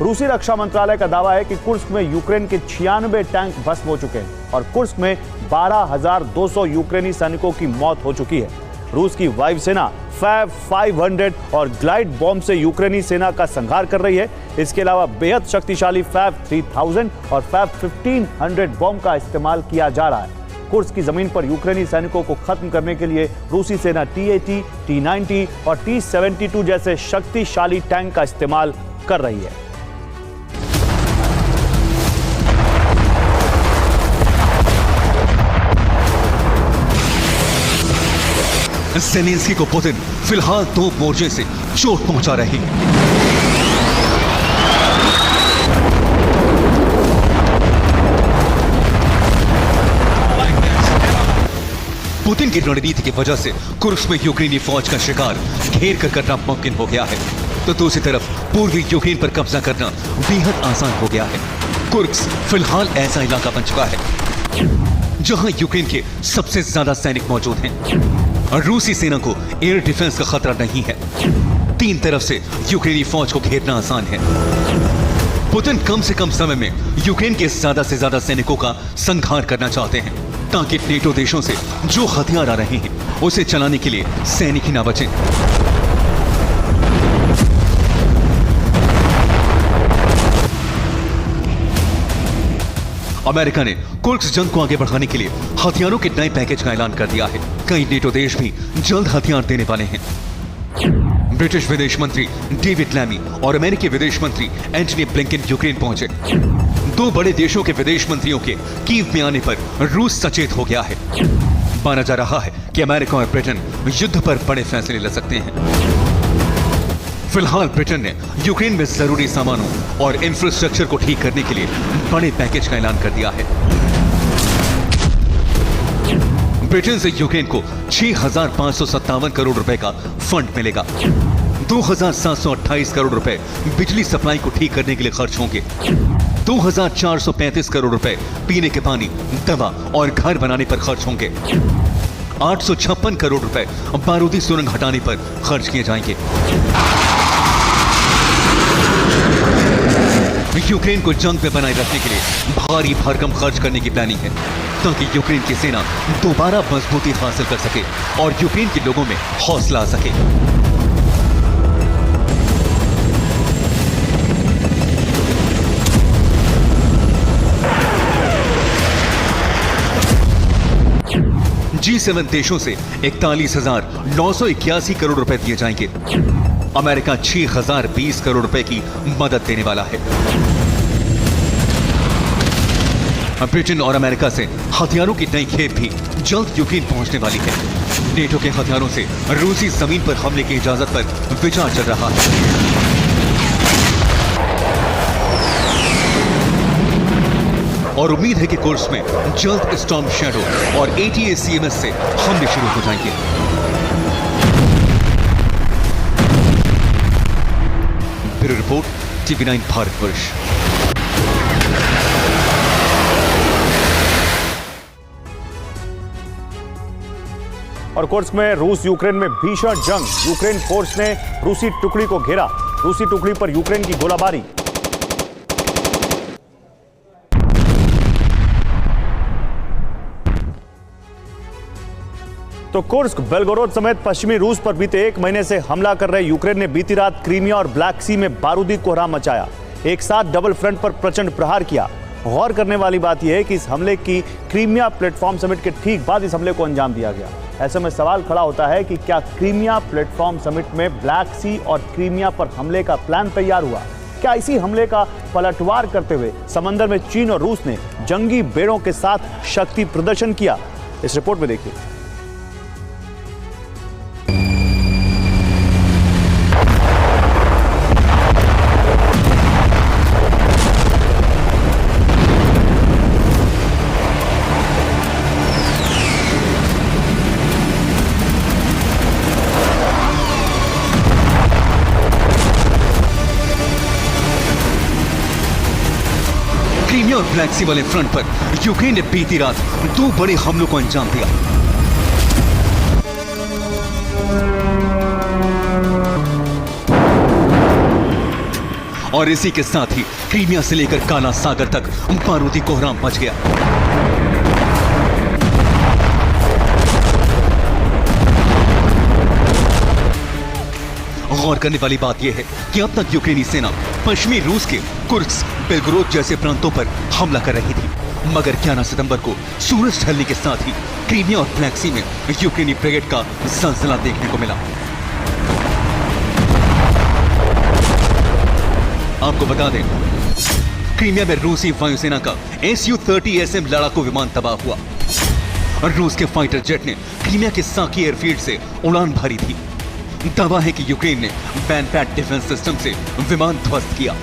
रूसी रक्षा मंत्रालय का दावा है कि कुर्स्क में यूक्रेन के 96 टैंक भस्म हो चुके हैं और कुर्स्क में 12,200 यूक्रेनी सैनिकों की मौत हो चुकी है। रूस की वायुसेना फैब 500 और ग्लाइड बॉम्ब से यूक्रेनी सेना का संहार कर रही है। इसके अलावा बेहद शक्तिशाली फैब 3000 और फैब 1500 बॉम्ब का इस्तेमाल किया जा रहा है। कुर्स्क की जमीन पर यूक्रेनी सैनिकों को खत्म करने के लिए रूसी सेना T-80, T-90 और T-72 जैसे शक्तिशाली टैंक का इस्तेमाल कर रही है। ज़ेलेंस्की को पुतिन फिलहाल 2 मोर्चे से चोट पहुंचा रहे हैं। पुतिन की रणनीति की वजह से कुर्स्क में यूक्रेनी फौज का शिकार घेर कर करना मुमकिन हो गया है, तो दूसरी तरफ पूर्वी यूक्रेन पर कब्जा करना बेहद आसान हो गया है। कुर्स्क फिलहाल ऐसा इलाका बन चुका है जहां यूक्रेन के सबसे ज्यादा सैनिक मौजूद हैं और रूसी सेना को एयर डिफेंस का खतरा नहीं है। 3 तरफ से यूक्रेनी फौज को घेरना आसान है। पुतिन कम से कम समय में यूक्रेन के ज्यादा से ज्यादा सैनिकों का संहार करना चाहते हैं ताकि नेटो देशों से जो हथियार आ रहे हैं उसे चलाने के लिए सैनिक ही ना बचे। अमेरिका ने कुर्स्क जंग को आगे बढ़ाने के लिए हथियारों के नए पैकेज का ऐलान कर दिया है। कई नेटो देश भी जल्द हथियार देने वाले हैं। ब्रिटिश विदेश मंत्री डेविड लैमी और अमेरिकी विदेश मंत्री एंटनी ब्लिंकन यूक्रेन पहुंचे। 2 बड़े देशों के विदेश मंत्रियों के कीव में आने पर रूस सचेत हो गया है। माना जा रहा है कि अमेरिका और ब्रिटेन युद्ध पर बड़े फैसले ले सकते हैं। फिलहाल ब्रिटेन ने यूक्रेन में जरूरी सामानों और इंफ्रास्ट्रक्चर को ठीक करने के लिए बड़े पैकेज का ऐलान कर दिया है। ब्रिटेन से यूक्रेन को 6,557 करोड़ रुपए का फंड मिलेगा। 2,728 करोड़ रुपए बिजली सप्लाई को ठीक करने के लिए खर्च होंगे। 2,435 करोड़ रुपए पीने के पानी, दवा और घर बनाने पर खर्च होंगे। 856 करोड़ रुपए बारूदी सुरंग हटाने पर खर्च किए जाएंगे। यूक्रेन को जंग में बनाए रखने के लिए भारी भरकम खर्च करने की प्लानिंग है ताकि यूक्रेन की सेना दोबारा मजबूती हासिल कर सके और यूक्रेन के लोगों में हौसला आ सके। G7 देशों से 41,981 करोड़ रुपए दिए जाएंगे। अमेरिका 6,020 करोड़ रुपए की मदद देने वाला है। ब्रिटेन और अमेरिका से हथियारों की नई खेप भी जल्द यूक्रेन पहुंचने वाली है। नेटो के हथियारों से रूसी जमीन पर हमले की इजाजत पर विचार चल रहा है। और उम्मीद है कि कुर्स्क में जल्द स्टॉर्म शैडो और ATACMS से हमले शुरू हो जाएंगे। Bureau report, TV9 Bharatvarsh. और कुर्स्क में रूस यूक्रेन में भीषण जंग। यूक्रेन फोर्स ने रूसी टुकड़ी को घेरा। रूसी टुकड़ी पर यूक्रेन की गोलाबारी। तो कुर्स्क, बेलगोरोद समेत पश्चिमी रूस पर बीते 1 महीने से हमला कर रहे यूक्रेन ने बीती रात क्रीमिया और ब्लैक सी में बारूदी कोहराम मचाया। एक साथ डबल फ्रंट पर प्रचंड प्रहार किया। गौर करने वाली बात यह है कि इस हमले की क्रीमिया प्लेटफॉर्म समिट के ठीक बाद इस हमले को अंजाम दिया गया। ऐसे में सवाल खड़ा होता है कि क्या क्रीमिया प्लेटफॉर्म समिट में ब्लैक सी और क्रीमिया पर हमले का प्लान तैयार हुआ? क्या इसी हमले का पलटवार करते हुए समंदर में चीन और रूस ने जंगी बेड़ों के साथ शक्ति प्रदर्शन किया? इस रिपोर्ट में देखिए। क्रीमिया और ब्लैक सी वाले फ्रंट पर यूक्रेन ने बीती रात 2 बड़े हमलों को अंजाम दिया। और इसी के साथ ही क्रीमिया से लेकर काला सागर तक बारूदी कोहराम मच गया। गौर करने वाली बात यह है कि अब तक यूक्रेनी सेना पश्चिमी रूस के कुर्स्क, बेलगोरोद जैसे प्रांतों पर हमला कर रही थी मगर 11 सितंबर को सूरज ढलने के साथ ही क्रीमिया और ब्लैक सी में यूक्रेनी ब्रिगेड का जलजला देखने को मिला। आपको बता दें, क्रीमिया में रूसी वायुसेना का Su-30SM लड़ाकू विमान तबाह हुआ और रूस के फाइटर जेट ने क्रीमिया के साकी एयरफील्ड से उड़ान भरी थी। दावा है कि यूक्रेन ने बैनपैट डिफेंस सिस्टम से विमान ध्वस्त किया।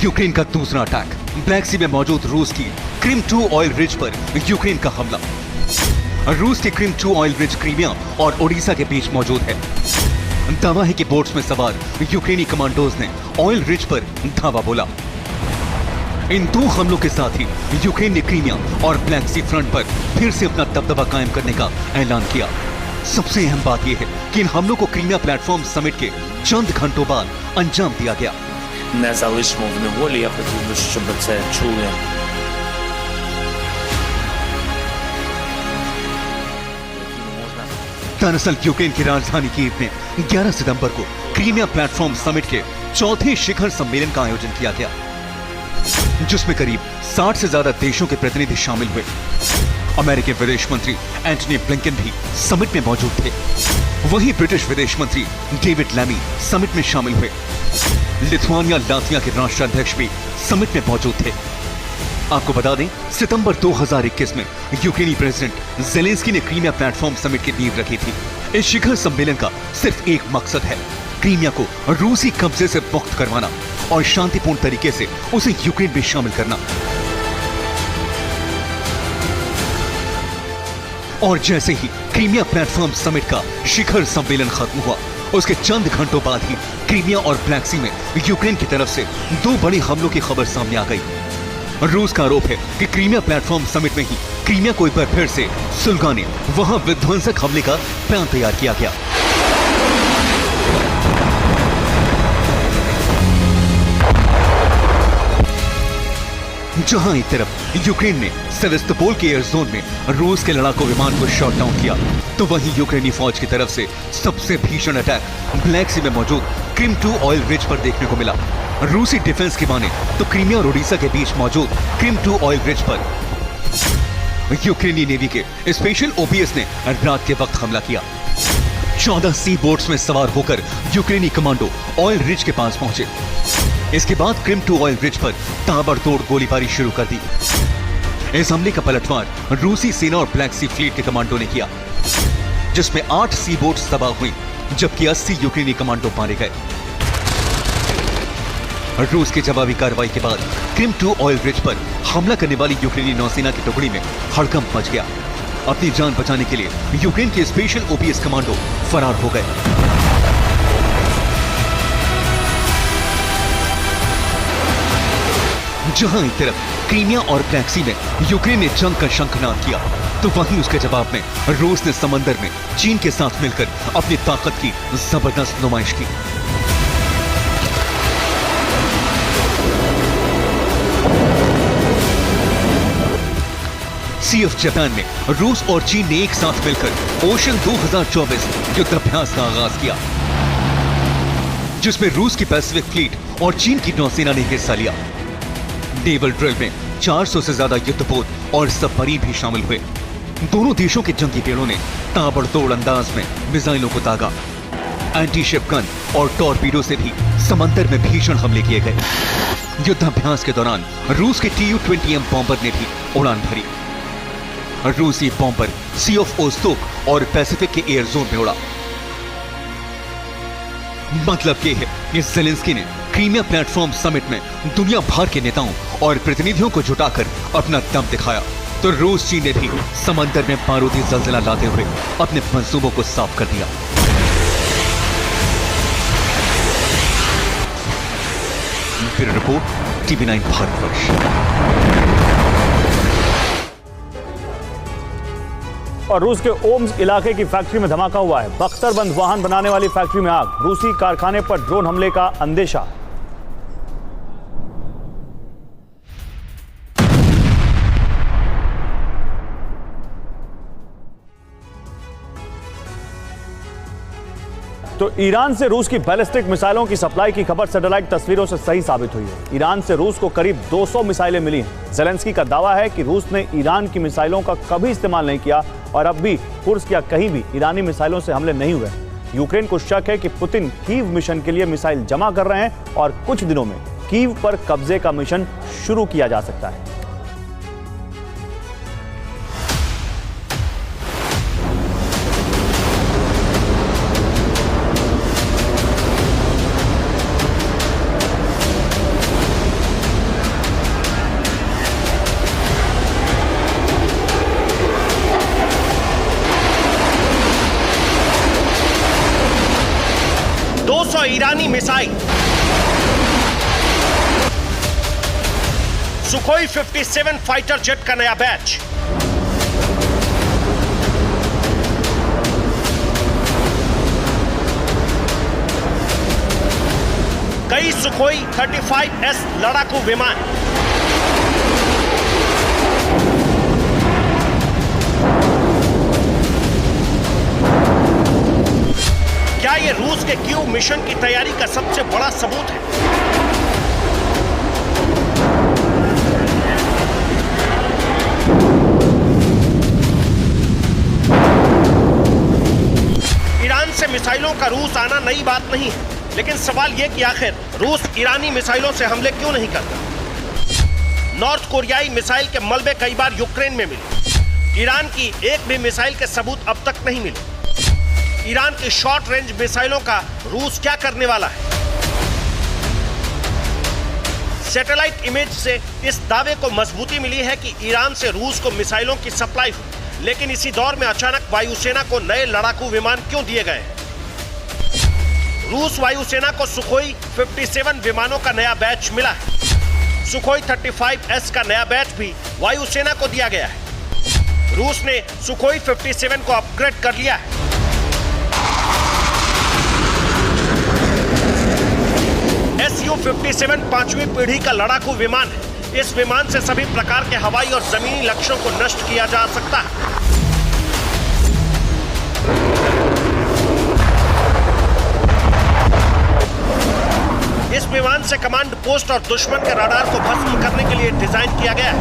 यूक्रेन का दूसरा अटैक, ब्लैक सी में मौजूद रूस की क्रिम 2 ऑयल रिज पर यूक्रेन का हमला। रूस की क्रिम 2 ऑयल रिज क्रीमिया और ओडिशा के बीच मौजूद है। दावा है कि बोट्स में सवार यूक्रेनी कमांडोज ने ऑयल रिज पर धावा बोला। इन दो हमलों के साथ ही यूक्रेन ने क्रीमिया और ब्लैक सी फ्रंट पर फिर से अपना दबदबा कायम करने का ऐलान किया। सबसे अहम बात यह है कि इन हमलों को क्रीमिया प्लेटफॉर्म समिट के चंद घंटों बाद अंजाम दिया गया। Не залишимо в неволі, я хотів би, щоб це чули. दरअसल यूक्रेन की राजधानी कीव में 11 सितंबर को क्रीमिया प्लेटफॉर्म समिट के चौथे शिखर सम्मेलन का आयोजन किया गया, जिसमें करीब 60 से ज्यादा देशों के प्रतिनिधि शामिल हुए। अमेरिकी विदेश मंत्री एंटनी ब्लिंकन भी समिट में मौजूद थे। वहीं ब्रिटिश विदेश मंत्री डेविड लैमी समिट में शामिल हुए। लिथुआनिया लातविया के राष्ट्राध्यक्ष भी समिट में मौजूद थे। आपको बता दें, सितंबर 2021 में यूक्रेनी प्रेसिडेंट ज़ेलेंस्की ने क्रीमिया प्लेटफॉर्म समिट की नींव रखी थी। इस शिखर सम्मेलन का सिर्फ एक मकसद है, क्रीमिया को रूसी कब्जे से मुक्त करवाना और शांतिपूर्ण तरीके से उसे यूक्रेन में शामिल करना। और जैसे ही क्रीमिया प्लेटफॉर्म समिट का शिखर सम्मेलन खत्म हुआ, उसके चंद घंटों बाद ही क्रीमिया और ब्लैक सी में यूक्रेन की तरफ से दो बड़ी हमलों की खबर सामने आ गई। रूस का आरोप है कि क्रीमिया प्लेटफॉर्म समिट में ही क्रीमिया को एक बार फिर से सुलगाने वहां विध्वंसक हमले का प्लान तैयार किया गया। जहां एक तरफ यूक्रेन ने सेवेस्तोपोल के एयर जोन में रूस के लड़ाकू विमान को शॉट डाउन किया, तो वहीं यूक्रेनी फौज की तरफ से सबसे भीषण अटैक ब्लैक सी में मौजूद क्रिम 2 ऑयल रिज पर देखने को मिला। रूसी डिफेंस की माने तो क्रीमिया और ओडिशा के बीच मौजूद क्रिम 2 ऑयल रिज पर यूक्रेनी नेवी के स्पेशल ओपीएस ने रात के वक्त हमला किया। 14 सी बोट्स में सवार होकर यूक्रेनी कमांडो ऑयल रिज के पास पहुंचे। इसके बाद क्रिम 2 ऑयल रिज पर ताबड़तोड़ गोलीबारी शुरू कर दी। इस हमले का पलटवार रूसी सेना और ब्लैक सी फ्लीट के कमांडो ने किया, जिसमें 8 सी बोट्स तबाह हुई, जबकि 80 यूक्रेनी कमांडो मारे गए। रूस की जवाबी कार्रवाई के बाद क्रिम 2 ऑयल रिज पर हमला करने वाली यूक्रेनी नौसेना की टुकड़ी में हड़कंप मच गया। अपनी जान बचाने के लिए यूक्रेन के स्पेशल ओपीएस कमांडो फरार हो गए। जहां एक तरफ क्रीमिया और ब्लैक सी में यूक्रेन ने जंग का शंखनाद किया, तो वहीं उसके जवाब में रूस ने समंदर में चीन के साथ मिलकर अपनी ताकत की जबरदस्त नुमाइश की। सी ऑफ जापान में रूस और चीन ने एक साथ मिलकर ओशन 2024 युद्धाभ्यास का आगाज किया, जिसमें रूस की पैसिफिक फ्लीट और चीन की नौसेना ने हिस्सा लिया। नेवल ड्रिल में 400 से ज्यादा युद्धपोत और सबमरीन भी शामिल हुए। दोनों देशों के जंगी बेड़ों ने ताबड़तोड़ अंदाज में मिसाइलों को दागा। एंटी शिप गन और टॉर्पीडो से भी समंदर में भीषण हमले किए गए। युद्धाभ्यास के दौरान रूस के Tu-20M बॉम्बर ने भी उड़ान भरी। रूसी बॉम्बर सी ऑफ ओस्तोक और पैसिफिक के एयर जोन में उड़ा। मतलब यह है कि ज़ेलेंस्की ने क्रीमिया प्लेटफॉर्म समिट में दुनिया भर के नेताओं और प्रतिनिधियों को जुटाकर अपना दम दिखाया, तो रूस चीन ने भी समंदर में बारूदी जलजला लाते हुए अपने मंसूबों को साफ कर दिया। Bureau report, TV9 Bharatvarsh. और रूस के ओम्स इलाके की फैक्ट्री में धमाका हुआ है। बख्तरबंद वाहन बनाने वाली फैक्ट्री में आग, रूसी कारखाने पर ड्रोन हमले का अंदेशा। तो ईरान से रूस की बैलिस्टिक मिसाइलों की सप्लाई की खबर सैटेलाइट तस्वीरों से सही साबित हुई है। ईरान से रूस को करीब 200 मिसाइलें मिली हैं। ज़ेलेंस्की का दावा है कि रूस ने ईरान की मिसाइलों का कभी इस्तेमाल नहीं किया और अब भी कुर्स्क या कहीं भी ईरानी मिसाइलों से हमले नहीं हुए। यूक्रेन को शक है कि पुतिन कीव मिशन के लिए मिसाइल जमा कर रहे हैं और कुछ दिनों में कीव पर कब्जे का मिशन शुरू किया जा सकता है। ईरानी मिसाइल, सुखोई 57 फाइटर जेट का नया बैच, कई सुखोई 35S लड़ाकू विमान, क्या ये रूस के कीव मिशन की तैयारी का सबसे बड़ा सबूत है? ईरान से मिसाइलों का रूस आना नई बात नहीं है, लेकिन सवाल यह कि आखिर रूस ईरानी मिसाइलों से हमले क्यों नहीं करता? नॉर्थ कोरियाई मिसाइल के मलबे कई बार यूक्रेन में मिले। ईरान की एक भी मिसाइल के सबूत अब तक नहीं मिले। ईरान की शॉर्ट रेंज मिसाइलों का रूस क्या करने वाला है? सैटेलाइट इमेज से इस दावे को मजबूती मिली है कि ईरान से रूस को मिसाइलों की सप्लाई हुई, लेकिन इसी दौर में अचानक वायुसेना को नए लड़ाकू विमान क्यों दिए गए? रूस वायुसेना को सुखोई 57 विमानों का नया बैच मिला है। सुखोई 35S का नया बैच भी वायुसेना को दिया गया है। रूस ने सुखोई 57 को अपग्रेड कर लिया है। Su-57 पांचवी पीढ़ी का लड़ाकू विमान है। इस विमान से सभी प्रकार के हवाई और जमीनी लक्ष्यों को नष्ट किया जा सकता है। इस विमान से कमांड पोस्ट और दुश्मन के रडार को भस्म करने के लिए डिजाइन किया गया है।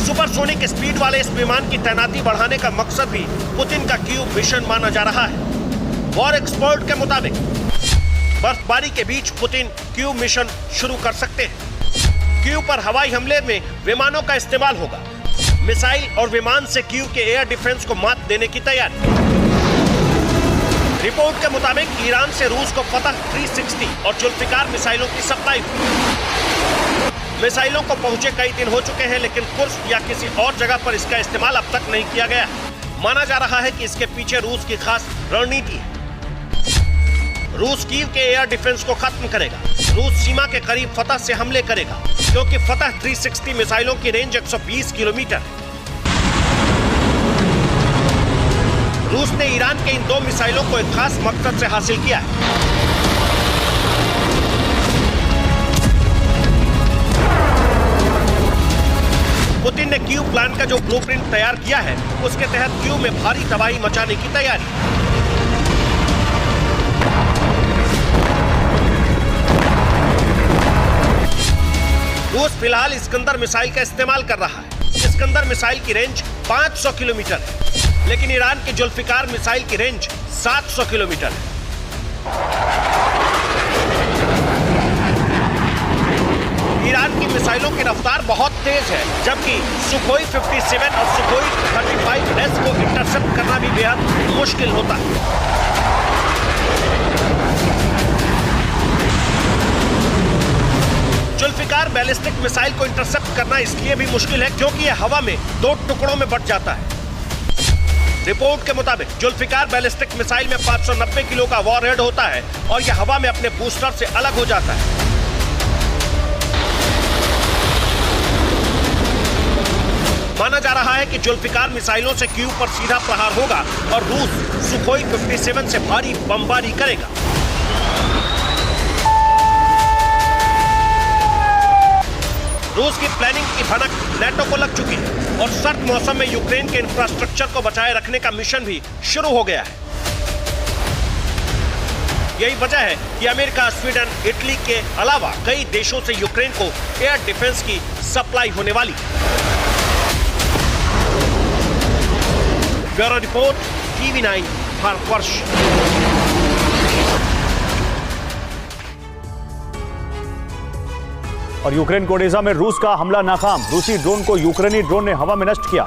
सुपरसोनिक स्पीड वाले इस विमान की तैनाती बढ़ाने का मकसद भी पुतिन का कीव मिशन माना जा रहा है। वॉर एक्सपर्ट के मुताबिक बर्फबारी के बीच पुतिन कीव मिशन शुरू कर सकते हैं। कीव पर हवाई हमले में विमानों का इस्तेमाल होगा। मिसाइल और विमान से कीव के एयर डिफेंस को मात देने की तैयारी। रिपोर्ट के मुताबिक ईरान से रूस को फतह 360 और जुल्फिकार मिसाइलों की सप्लाई हुई। मिसाइलों को पहुंचे कई दिन हो चुके हैं, लेकिन कुर्स्क या किसी और जगह पर इसका इस्तेमाल अब तक नहीं किया गया। माना जा रहा है कि इसके पीछे रूस की खास रणनीति है। रूस कीव के एयर डिफेंस को खत्म करेगा। रूस सीमा के करीब फतह से हमले करेगा, क्योंकि फतह 360 मिसाइलों की रेंज 120 किलोमीटर है। रूस ने ईरान के इन दो मिसाइलों को एक खास मकसद से हासिल किया है। पुतिन ने कीव प्लान का जो ब्लूप्रिंट तैयार किया है, उसके तहत कीव में भारी तबाही मचाने की तैयारी। रूस फिलहाल इस्कंदर मिसाइल का इस्तेमाल कर रहा है। इस्कंदर मिसाइल की रेंज 500 किलोमीटर है, लेकिन ईरान की जुल्फिकार मिसाइल की रेंज 700 किलोमीटर है। ईरान की मिसाइलों की रफ्तार बहुत तेज है, जबकि सुखोई 57 और सुखोई 35S को इंटरसेप्ट करना भी बेहद मुश्किल होता है। जुल्फिकार बैलिस्टिक मिसाइल को इंटरसेप्ट करना इसलिए भी मुश्किल है क्योंकि यह हवा में दो टुकड़ों में बंट जाता है। रिपोर्ट के मुताबिक जुल्फिकार बैलिस्टिक मिसाइल में 590 किलो का वॉरहेड होता है और यह हवा में अपने बूस्टर से अलग हो जाता है। माना जा रहा है कि जुल्फिकार मिसाइलों से कीव पर सीधा प्रहार होगा और रूस सुखोई 57 से भारी बमबारी करेगा। रूस की प्लानिंग की भनक नेटो को लग चुकी है और सर्द मौसम में यूक्रेन के इंफ्रास्ट्रक्चर को बचाए रखने का मिशन भी शुरू हो गया है। यही वजह है कि अमेरिका, स्वीडन, इटली के अलावा कई देशों से यूक्रेन को एयर डिफेंस की सप्लाई होने वाली। Bureau report, TV9 Bharatvarsh. और यूक्रेन को ओडेसा में रूस का हमला नाकाम, रूसी ड्रोन को यूक्रेनी ड्रोन ने हवा में नष्ट किया।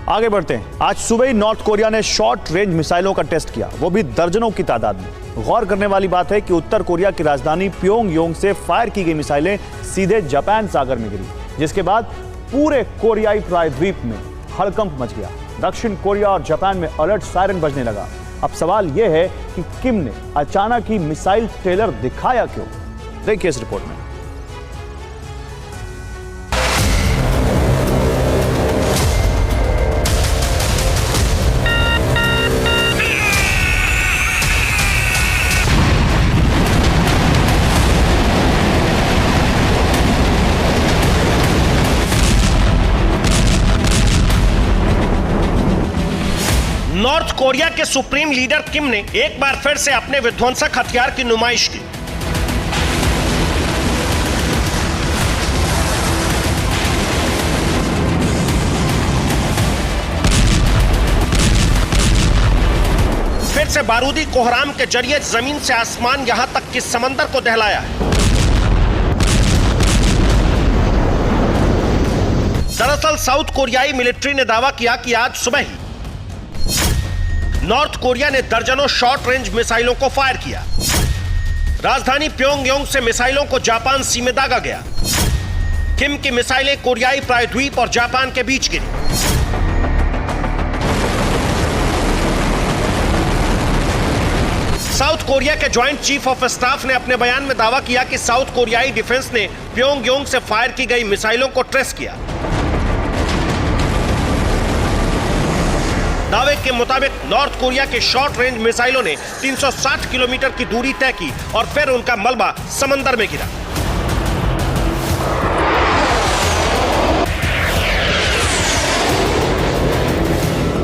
आगे बढ़ते हैं। आज सुबह ही नॉर्थ कोरिया ने शॉर्ट रेंज मिसाइलों का टेस्ट किया, वो भी दर्जनों की तादाद में। गौर करने वाली बात है कि उत्तर कोरिया की राजधानी प्योंगयांग से फायर की गई मिसाइलें सीधे जापान सागर में गिरी, जिसके बाद पूरे कोरियाई प्रायद्वीप में हड़कंप मच गया। दक्षिण कोरिया और जापान में अलर्ट सायरन बजने लगा। अब सवाल यह है कि किम ने अचानक ही मिसाइल ट्रेलर दिखाया क्यों? देखिए इस रिपोर्ट में। नॉर्थ कोरिया के सुप्रीम लीडर किम ने एक बार फिर से अपने विध्वंसक हथियार की नुमाइश की। फिर से बारूदी कोहराम के जरिए जमीन से आसमान यहां तक कि समंदर को दहलाया है। दरअसल साउथ कोरियाई मिलिट्री ने दावा किया कि आज सुबह ही नॉर्थ कोरिया ने दर्जनों शॉर्ट रेंज मिसाइलों को फायर किया। राजधानी प्योंगयांग से मिसाइलों को जापान सी में दागा गया। किम की मिसाइलें कोरियाई प्रायद्वीप और जापान के बीच गिरी। साउथ कोरिया के ज्वाइंट चीफ ऑफ स्टाफ ने अपने बयान में दावा किया कि साउथ कोरियाई डिफेंस ने प्योंगयांग से फायर की गई मिसाइलों को ट्रेस किया। दावे के मुताबिक नॉर्थ कोरिया के शॉर्ट रेंज मिसाइलों ने 360 किलोमीटर की दूरी तय की और फिर उनका मलबा समंदर में गिरा।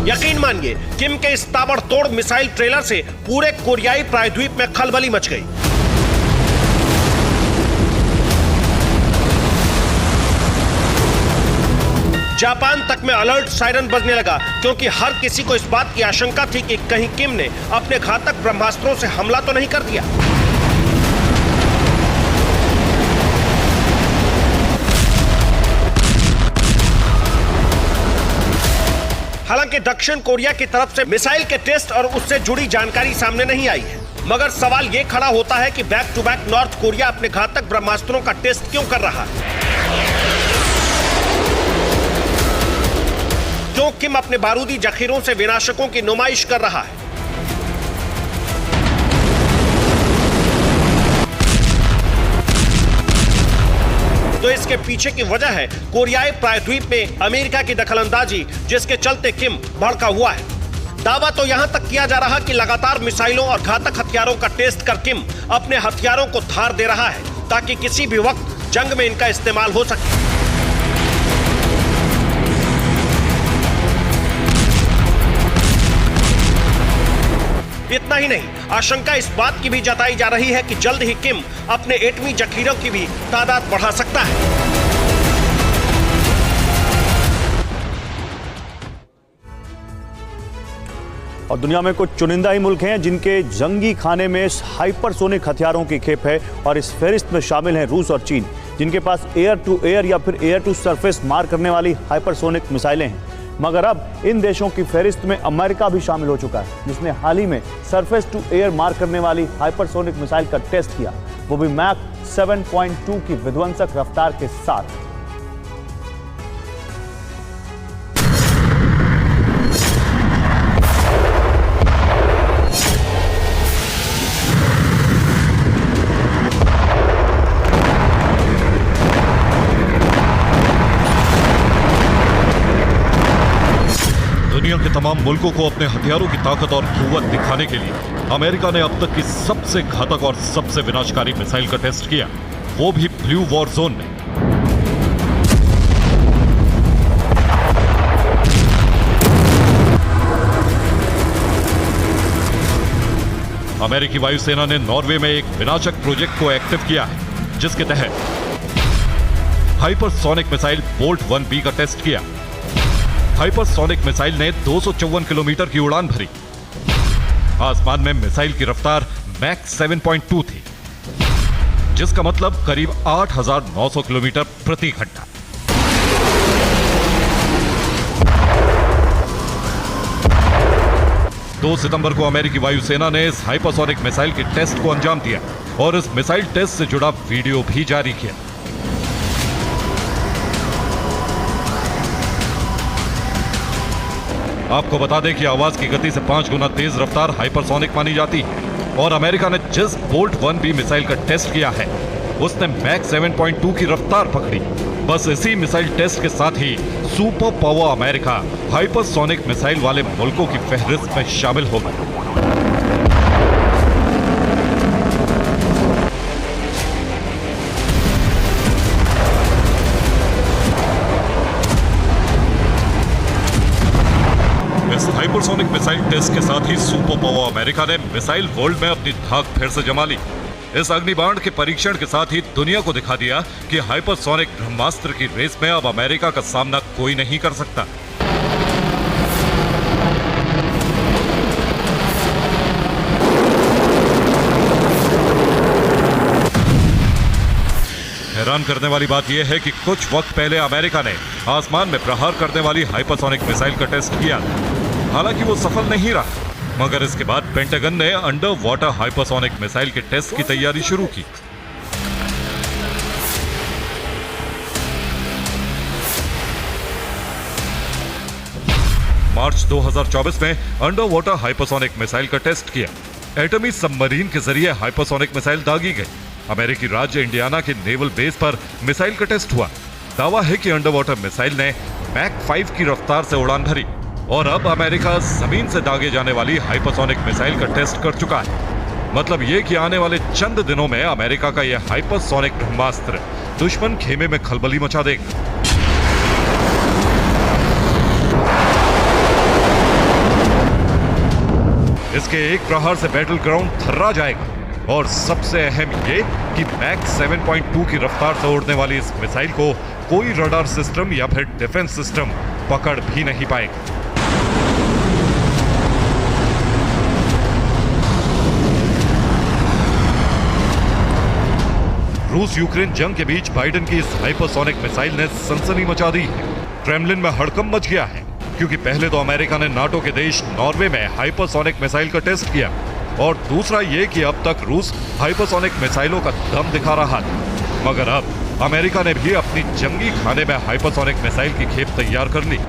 यकीन मानिए, किम के इस ताबड़तोड़ मिसाइल ट्रेलर से पूरे कोरियाई प्रायद्वीप में खलबली मच गई। जापान तक में अलर्ट सायरन बजने लगा, क्योंकि हर किसी को इस बात की आशंका थी कि कहीं किम ने अपने घातक ब्रह्मास्त्रों से हमला तो नहीं कर दिया। हालांकि दक्षिण कोरिया की तरफ से मिसाइल के टेस्ट और उससे जुड़ी जानकारी सामने नहीं आई है, मगर सवाल यह खड़ा होता है कि back to back North Korea अपने घातक ब्रह्मास्त्रों का टेस्ट क्यों कर रहा है? क्यों किम अपने बारूदी जखीरों से विनाशकों की नुमाइश कर रहा है? तो इसके पीछे की वजह है कोरियाई प्रायद्वीप में अमेरिका की दखलंदाजी, जिसके चलते किम भड़का हुआ है। दावा तो यहां तक किया जा रहा कि लगातार मिसाइलों और घातक हथियारों का टेस्ट कर किम अपने हथियारों को धार दे रहा है, ताकि किसी भी वक्त जंग में इनका इस्तेमाल हो सके। इतना ही नहीं, आशंका इस बात की भी जताई जा रही है कि जल्द ही किम अपने एटमी जखीरों की भी तादाद बढ़ा सकता है। और दुनिया में कुछ चुनिंदा ही मुल्क हैं जिनके जंगी खाने में हाइपरसोनिक हथियारों की खेप है, और इस फहरिस्त में शामिल हैं रूस और चीन, जिनके पास एयर टू एयर या फिर एयर टू सरफेस मार करने वाली हाइपरसोनिक मिसाइलें हैं। मगर अब इन देशों की फहरिस्त में अमेरिका भी शामिल हो चुका है, जिसने हाल ही में सरफेस टू एयर मार करने वाली हाइपरसोनिक मिसाइल का टेस्ट किया, वो भी मैक 7.2 की विध्वंसक रफ्तार के साथ। दुनिया के तमाम मुल्कों को अपने हथियारों की ताकत और कुव्वत दिखाने के लिए अमेरिका ने अब तक की सबसे घातक और सबसे विनाशकारी मिसाइल का टेस्ट किया, वो भी ब्लू वॉर जोन में। अमेरिकी वायुसेना ने नॉर्वे में एक विनाशक प्रोजेक्ट को एक्टिव किया है, जिसके तहत हाइपरसोनिक मिसाइल बोल्ट 1B का टेस्ट किया। हाइपरसोनिक मिसाइल ने 254 किलोमीटर की उड़ान भरी। आसमान में मिसाइल की रफ्तार मैक 7.2 थी, जिसका मतलब करीब 8,900 किलोमीटर प्रति घंटा। दो सितंबर को अमेरिकी वायुसेना ने इस हाइपरसोनिक मिसाइल के टेस्ट को अंजाम दिया और इस मिसाइल टेस्ट से जुड़ा वीडियो भी जारी किया। आपको बता दें कि आवाज की गति से 5 गुना तेज रफ्तार हाइपरसोनिक मानी जाती है और अमेरिका ने जिस बोल्ट 1B मिसाइल का टेस्ट किया है उसने मैक 7.2 की रफ्तार पकड़ी। बस इसी मिसाइल टेस्ट के साथ ही super power America hypersonic missile वाले मुल्कों की फहरिस्त में शामिल हो गया। इस हाइपरसोनिक मिसाइल टेस्ट के साथ ही सुपर पावर अमेरिका ने मिसाइल वर्ल्ड में अपनी धाक फिर से जमा ली। इस अग्निबाण के परीक्षण के साथ ही दुनिया को दिखा दिया कि हाइपरसोनिक ब्रह्मास्त्र की रेस में अब अमेरिका का सामना कोई नहीं कर सकता। हैरान करने वाली बात यह है कि कुछ वक्त पहले अमेरिका ने आसमान में प्रहार करने वाली हाइपरसोनिक मिसाइल का टेस्ट किया। हालांकि वो सफल नहीं रहा, मगर इसके बाद पेंटागन ने अंडर वाटर हाइपरसोनिक मिसाइल के टेस्ट की तैयारी शुरू की। मार्च 2024 में अंडर वाटर हाइपरसोनिक मिसाइल का टेस्ट किया। एटमी सबमरीन के जरिए हाइपरसोनिक मिसाइल दागी गई। अमेरिकी राज्य इंडियाना के नेवल बेस पर मिसाइल का टेस्ट हुआ। दावा है कि अंडर वाटर मिसाइल ने मैक 5 की रफ्तार से उड़ान भरी और अब अमेरिका जमीन से दागे जाने वाली हाइपरसोनिक मिसाइल का टेस्ट कर चुका है। मतलब ये कि आने वाले चंद दिनों में अमेरिका का यह हाइपरसोनिक ब्रह्मास्त्र दुश्मन खेमे में खलबली मचा देगा। इसके एक प्रहार से बैटल ग्राउंड थर्रा जाएगा और सबसे अहम ये कि मैक 7.2 की रफ्तार से उड़ने वाली इस मिसाइल को कोई रडार सिस्टम या फिर डिफेंस सिस्टम पकड़ भी नहीं पाएगा। रूस यूक्रेन जंग के बीच बाइडेन की इस हाइपरसोनिक मिसाइल ने सनसनी मचा दी है। क्रेमलिन में हड़कंप मच गया है, क्योंकि पहले तो अमेरिका ने नाटो के देश नॉर्वे में हाइपरसोनिक मिसाइल का टेस्ट किया और दूसरा ये कि अब तक रूस हाइपरसोनिक मिसाइलों का दम दिखा रहा था, मगर अब अमेरिका ने भी अपनी जंगी खाने में हाइपरसोनिक मिसाइल की खेप तैयार कर ली।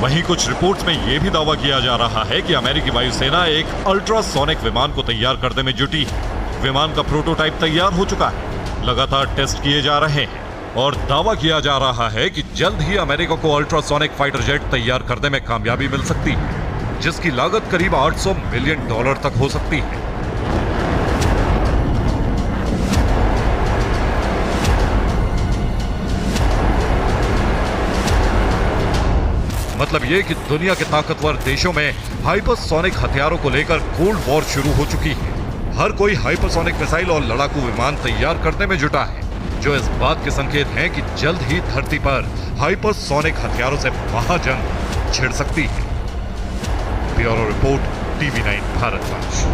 वहीं कुछ रिपोर्ट्स में यह भी दावा किया जा रहा है कि अमेरिकी वायुसेना एक अल्ट्रासोनिक विमान को तैयार करने में जुटी है। विमान का प्रोटोटाइप तैयार हो चुका है, लगातार टेस्ट किए जा रहे हैं और दावा किया जा रहा है कि जल्द ही अमेरिका को अल्ट्रासोनिक फाइटर जेट तैयार करने में कामयाबी मिल सकती है, जिसकी लागत करीब $800 मिलियन तक हो सकती है। मतलब ये कि दुनिया के ताकतवर देशों में हाइपरसोनिक हथियारों को लेकर कोल्ड वॉर शुरू हो चुकी है। हर कोई हाइपरसोनिक मिसाइल और लड़ाकू विमान तैयार करने में जुटा है, जो इस बात के संकेत हैं कि जल्द ही धरती पर हाइपरसोनिक हथियारों से महाजंग छिड़ सकती है। Bureau report, TV9 Bharatvarsh.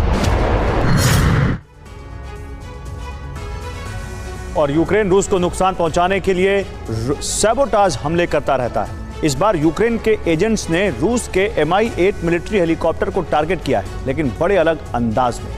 और यूक्रेन रूस को नुकसान पहुंचाने के लिए सैबोटाज हमले करता रहता है। इस बार यूक्रेन के एजेंट्स ने रूस के Mi-8 मिलिट्री हेलीकॉप्टर को टारगेट किया है, लेकिन बड़े अलग अंदाज में।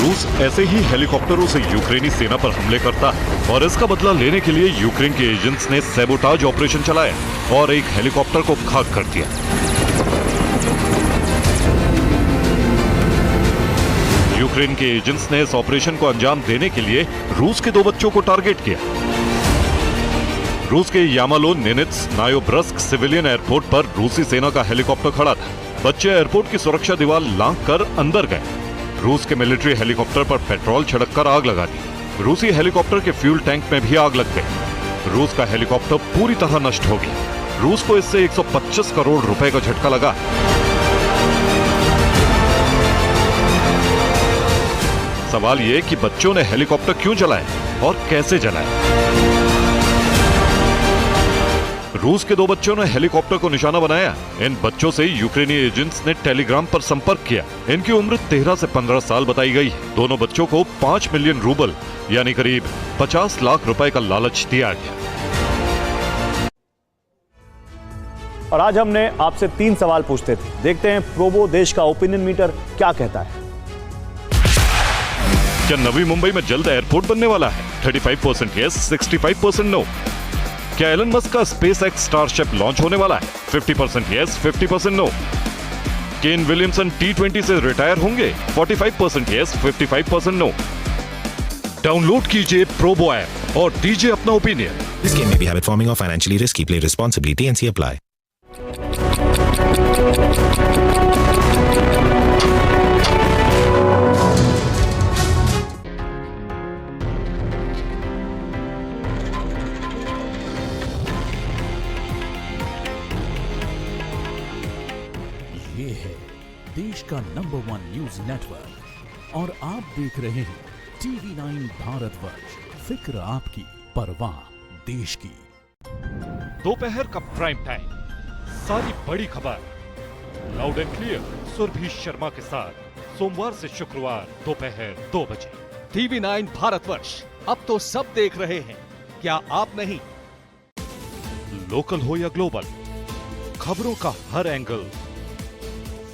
रूस ऐसे ही हेलीकॉप्टरों से यूक्रेनी सेना पर हमले करता है और इसका बदला लेने के लिए यूक्रेन के एजेंट्स ने सैबोटाज ऑपरेशन चलाया और एक हेलीकॉप्टर को खाक कर दिया। यूक्रेन के एजेंट्स ने इस ऑपरेशन को अंजाम देने के लिए रूस के 2 बच्चों को टारगेट किया। रूस के यामालो नेनित्स नायोब्रस्क सिविलियन एयरपोर्ट पर रूसी सेना का हेलीकॉप्टर खड़ा था। बच्चे एयरपोर्ट की सुरक्षा दीवार लांघ कर अंदर गए। रूस के मिलिट्री हेलीकॉप्टर पर पेट्रोल छिड़ककर आग लगा दी। रूसी हेलीकॉप्टर के फ्यूल टैंक में भी आग लग गई। रूस का हेलीकॉप्टर पूरी तरह नष्ट हो गया। रूस को इससे 125 करोड़ रुपए का झटका लगा। सवाल ये कि बच्चों ने हेलीकॉप्टर क्यों जलाया और कैसे जलाया। रूस के 2 बच्चों ने हेलीकॉप्टर को निशाना बनाया। इन बच्चों से यूक्रेनी एजेंट्स ने टेलीग्राम पर संपर्क किया। इनकी उम्र 13 से 15 साल बताई गई है। दोनों बच्चों को 5 मिलियन रूबल यानी करीब 50 लाख रुपए का लालच दिया गया। और आज हमने आपसे 3 सवाल पूछते थे। देखते हैं प्रोबो देश का ओपिनियन मीटर क्या कहता है। क्या नवी मुंबई में जल्द एयरपोर्ट बनने वाला है? 35% यस, 65% नो। क्या एलन मस्क का स्पेस एक्स स्टारशिप लॉन्च होने वाला है? 50% yes, 50% no. Kane Williamson T20 से रिटायर होंगे? 45% यस, 55% नो। डाउनलोड कीजिए प्रोबो ऐप और दीजिए अपना opinion. This game may be habit forming or financially risky. Play responsibly. TNC apply. ये है देश का नंबर 1 न्यूज नेटवर्क और आप देख रहे हैं TV9 भारतवर्ष। फिक्र आपकी, परवाह देश की। दोपहर का प्राइम टाइम, सारी बड़ी खबर loud and clear Surbhi Sharma के साथ सोमवार से शुक्रवार दोपहर 2 बजे। TV9 भारतवर्ष, अब तो सब देख रहे हैं, क्या आप नहीं? लोकल हो या ग्लोबल, खबरों का हर angle,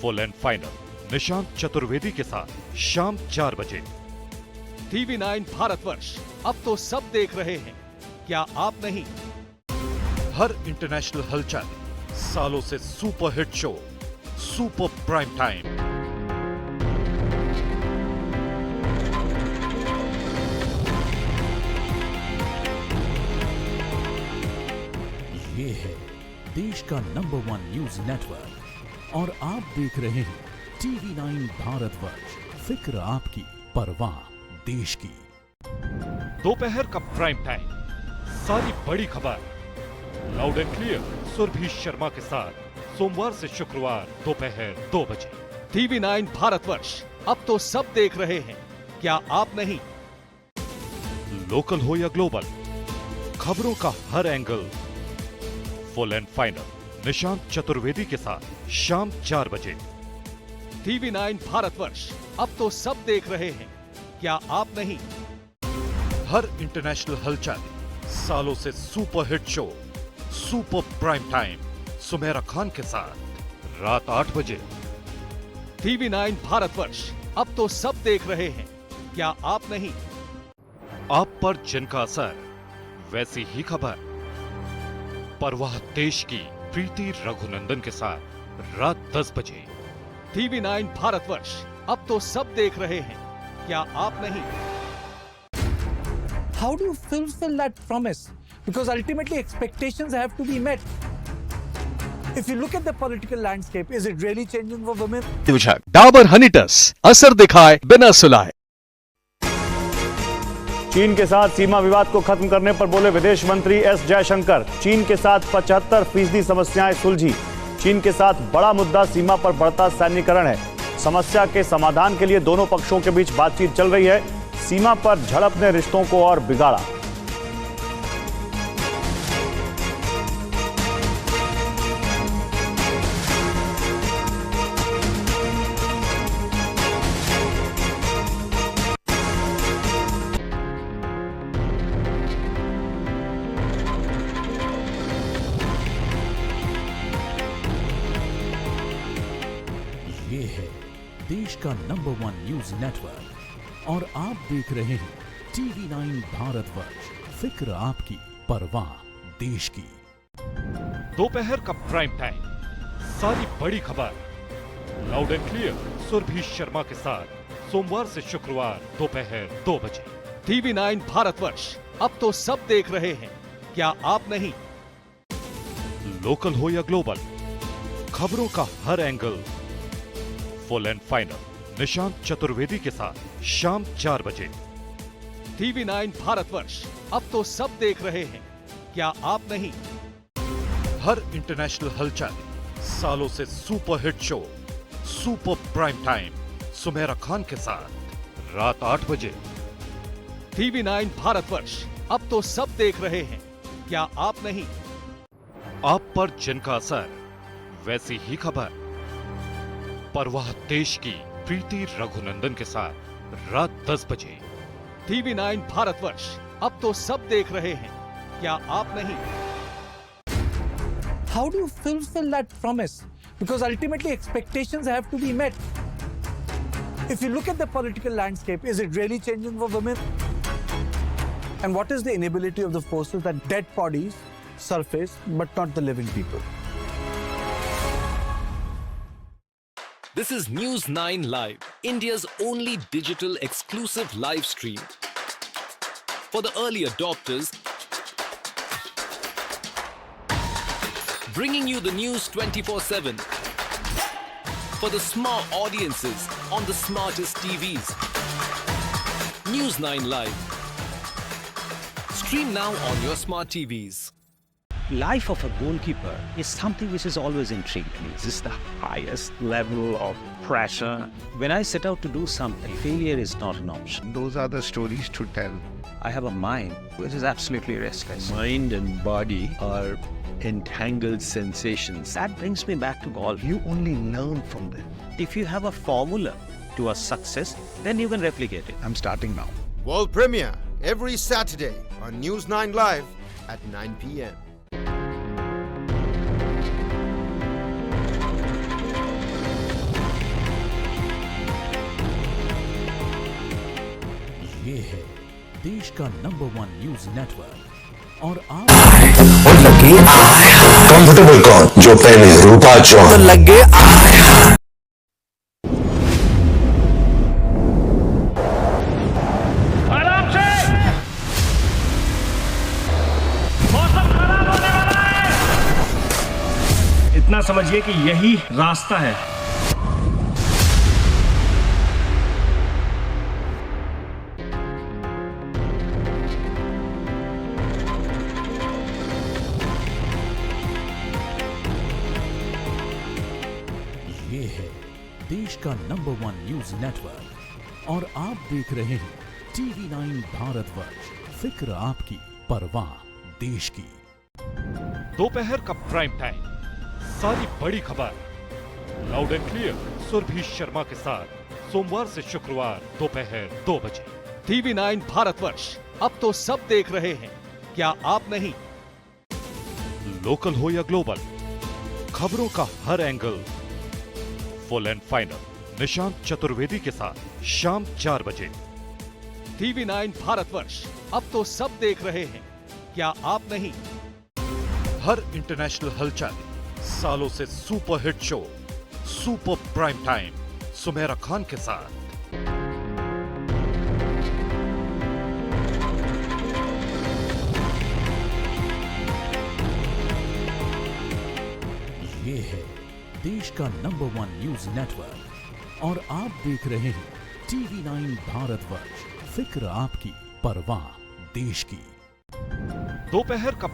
full and final Nishant Chaturvedi के साथ शाम 4 बजे। TV9 भारतवर्ष, अब तो सब देख रहे हैं, क्या आप नहीं? हर इंटरनेशनल हलचल, सालों से superhit show, super prime time. ये है देश का नंबर 1 न्यूज नेटवर्क और आप देख रहे हैं TV9 भारतवर्ष। फिक्र आपकी, परवाह देश की। दोपहर का प्राइम टाइम, सारी बड़ी खबर loud and clear Surbhi Sharma के साथ सोमवार से शुक्रवार दोपहर 2 बजे। TV9 भारतवर्ष, अब तो सब देख रहे हैं, क्या आप नहीं? लोकल हो या ग्लोबल, खबरों का हर angle, full and final Nishant Chaturvedi के साथ शाम 4 बजे। TV9 भारतवर्ष, अब तो सब देख रहे हैं, क्या आप नहीं? हर इंटरनेशनल हलचल, सालों से superhit show, super prime time Sumaira Khan के साथ रात 8 बजे। TV9 भारतवर्ष, अब तो सब देख रहे हैं, क्या आप नहीं? आप पर जिनका असर वैसी ही खबर, परवाह देश की प्रीति रघुनंदन के साथ रात 10 बजे। TV9 भारतवर्ष, अब तो सब देख रहे हैं, क्या आप नहीं? How do you fulfill that promise? Because ultimately expectations have to be met. If you look at the political landscape, is it really changing for women? Dabur Honey टस, असर दिखाए बिना सुलाए। चीन के साथ सीमा विवाद को खत्म करने पर बोले विदेश मंत्री एस जयशंकर। चीन के साथ 75% समस्याएं सुलझी। चीन के साथ बड़ा मुद्दा सीमा पर बढ़ता सैन्यीकरण है। समस्या के समाधान के लिए दोनों पक्षों के बीच बातचीत चल रही है। सीमा पर झड़प ने रिश्तों को और बिगाड़ा। ये है देश का नंबर 1 न्यूज नेटवर्क और आप देख रहे हैं टीवी 9 भारतवर्ष, फिक्र आपकी, परवाह देश की। दोपहर का प्राइम टाइम, सारी बड़ी खबर loud and clear Surbhi Sharma के साथ सोमवार से शुक्रवार दोपहर 2 बजे। टीवी 9 भारतवर्ष, अब तो सब देख रहे हैं, क्या आप नहीं? लोकल हो या ग्लोबल, खबरों का हर angle, full and final Nishant Chaturvedi के साथ शाम 4 बजे। टीवी 9 भारतवर्ष, अब तो सब देख रहे हैं, क्या आप नहीं? हर इंटरनेशनल हलचल, सालों से superhit show super prime time Sumaira Khan के साथ रात 8 बजे। टीवी 9 भारतवर्ष, अब तो सब देख रहे हैं, क्या आप नहीं? आप पर जिनका असर, वैसी ही खबर, परवाह देश की प्रीति रघुनंदन के साथ रात 10 बजे। टीवी 9 भारतवर्ष, अब तो सब देख रहे हैं, क्या आप नहीं? How do you fulfill that promise? Because ultimately expectations have to be met. If you look at the political landscape, is it really changing for women? And what is the inability of the forces that dead bodies surface, but not the living people? This is News 9 Live, India's only digital exclusive live stream. For the early adopters, bringing you the news 24/7. For the smart audiences on the smartest TVs. News 9 Live. Stream now on your smart TVs. Life of a goalkeeper is something which has always intrigued me. This is the highest level of pressure. When I set out to do something, failure is not an option. Those are the stories to tell. I have a mind which is absolutely restless. Mind and body are entangled sensations. That brings me back to golf. You only learn from them. If you have a formula to a success, then you can replicate it. I'm starting now. World premiere every Saturday on News 9 Live at 9 p.m. ये है देश का number 1 news network और आप लगे comfortable कौन, जो पहले रूपा जॉन लगे आराम से, मौसम खराब होने वाला है। इतना समझिए कि यही रास्ता है। ये है देश का नंबर 1 न्यूज नेटवर्क और आप देख रहे हैं टीवी 9 भारतवर्ष, फिक्र आपकी, परवाह देश की। दोपहर का प्राइम टाइम, सारी बड़ी खबर loud and clear Surbhi Sharma के साथ सोमवार से शुक्रवार दोपहर 2 बजे। टीवी 9 भारतवर्ष, अब तो सब देख रहे हैं, क्या आप नहीं? लोकल हो या ग्लोबल, खबरों का हर angle, full and final Nishant Chaturvedi के साथ शाम 4 बजे। टीवी 9 भारतवर्ष, अब तो सब देख रहे हैं, क्या आप नहीं? हर इंटरनेशनल हलचल, सालों से superhit show super prime time Sumaira Khan के साथ। ये है देश का नंबर 1 न्यूज नेटवर्क और आप देख रहे हैं टीवी 9 भारतवर्ष, फिक्र आपकी, परवाह देश की। दोपहर का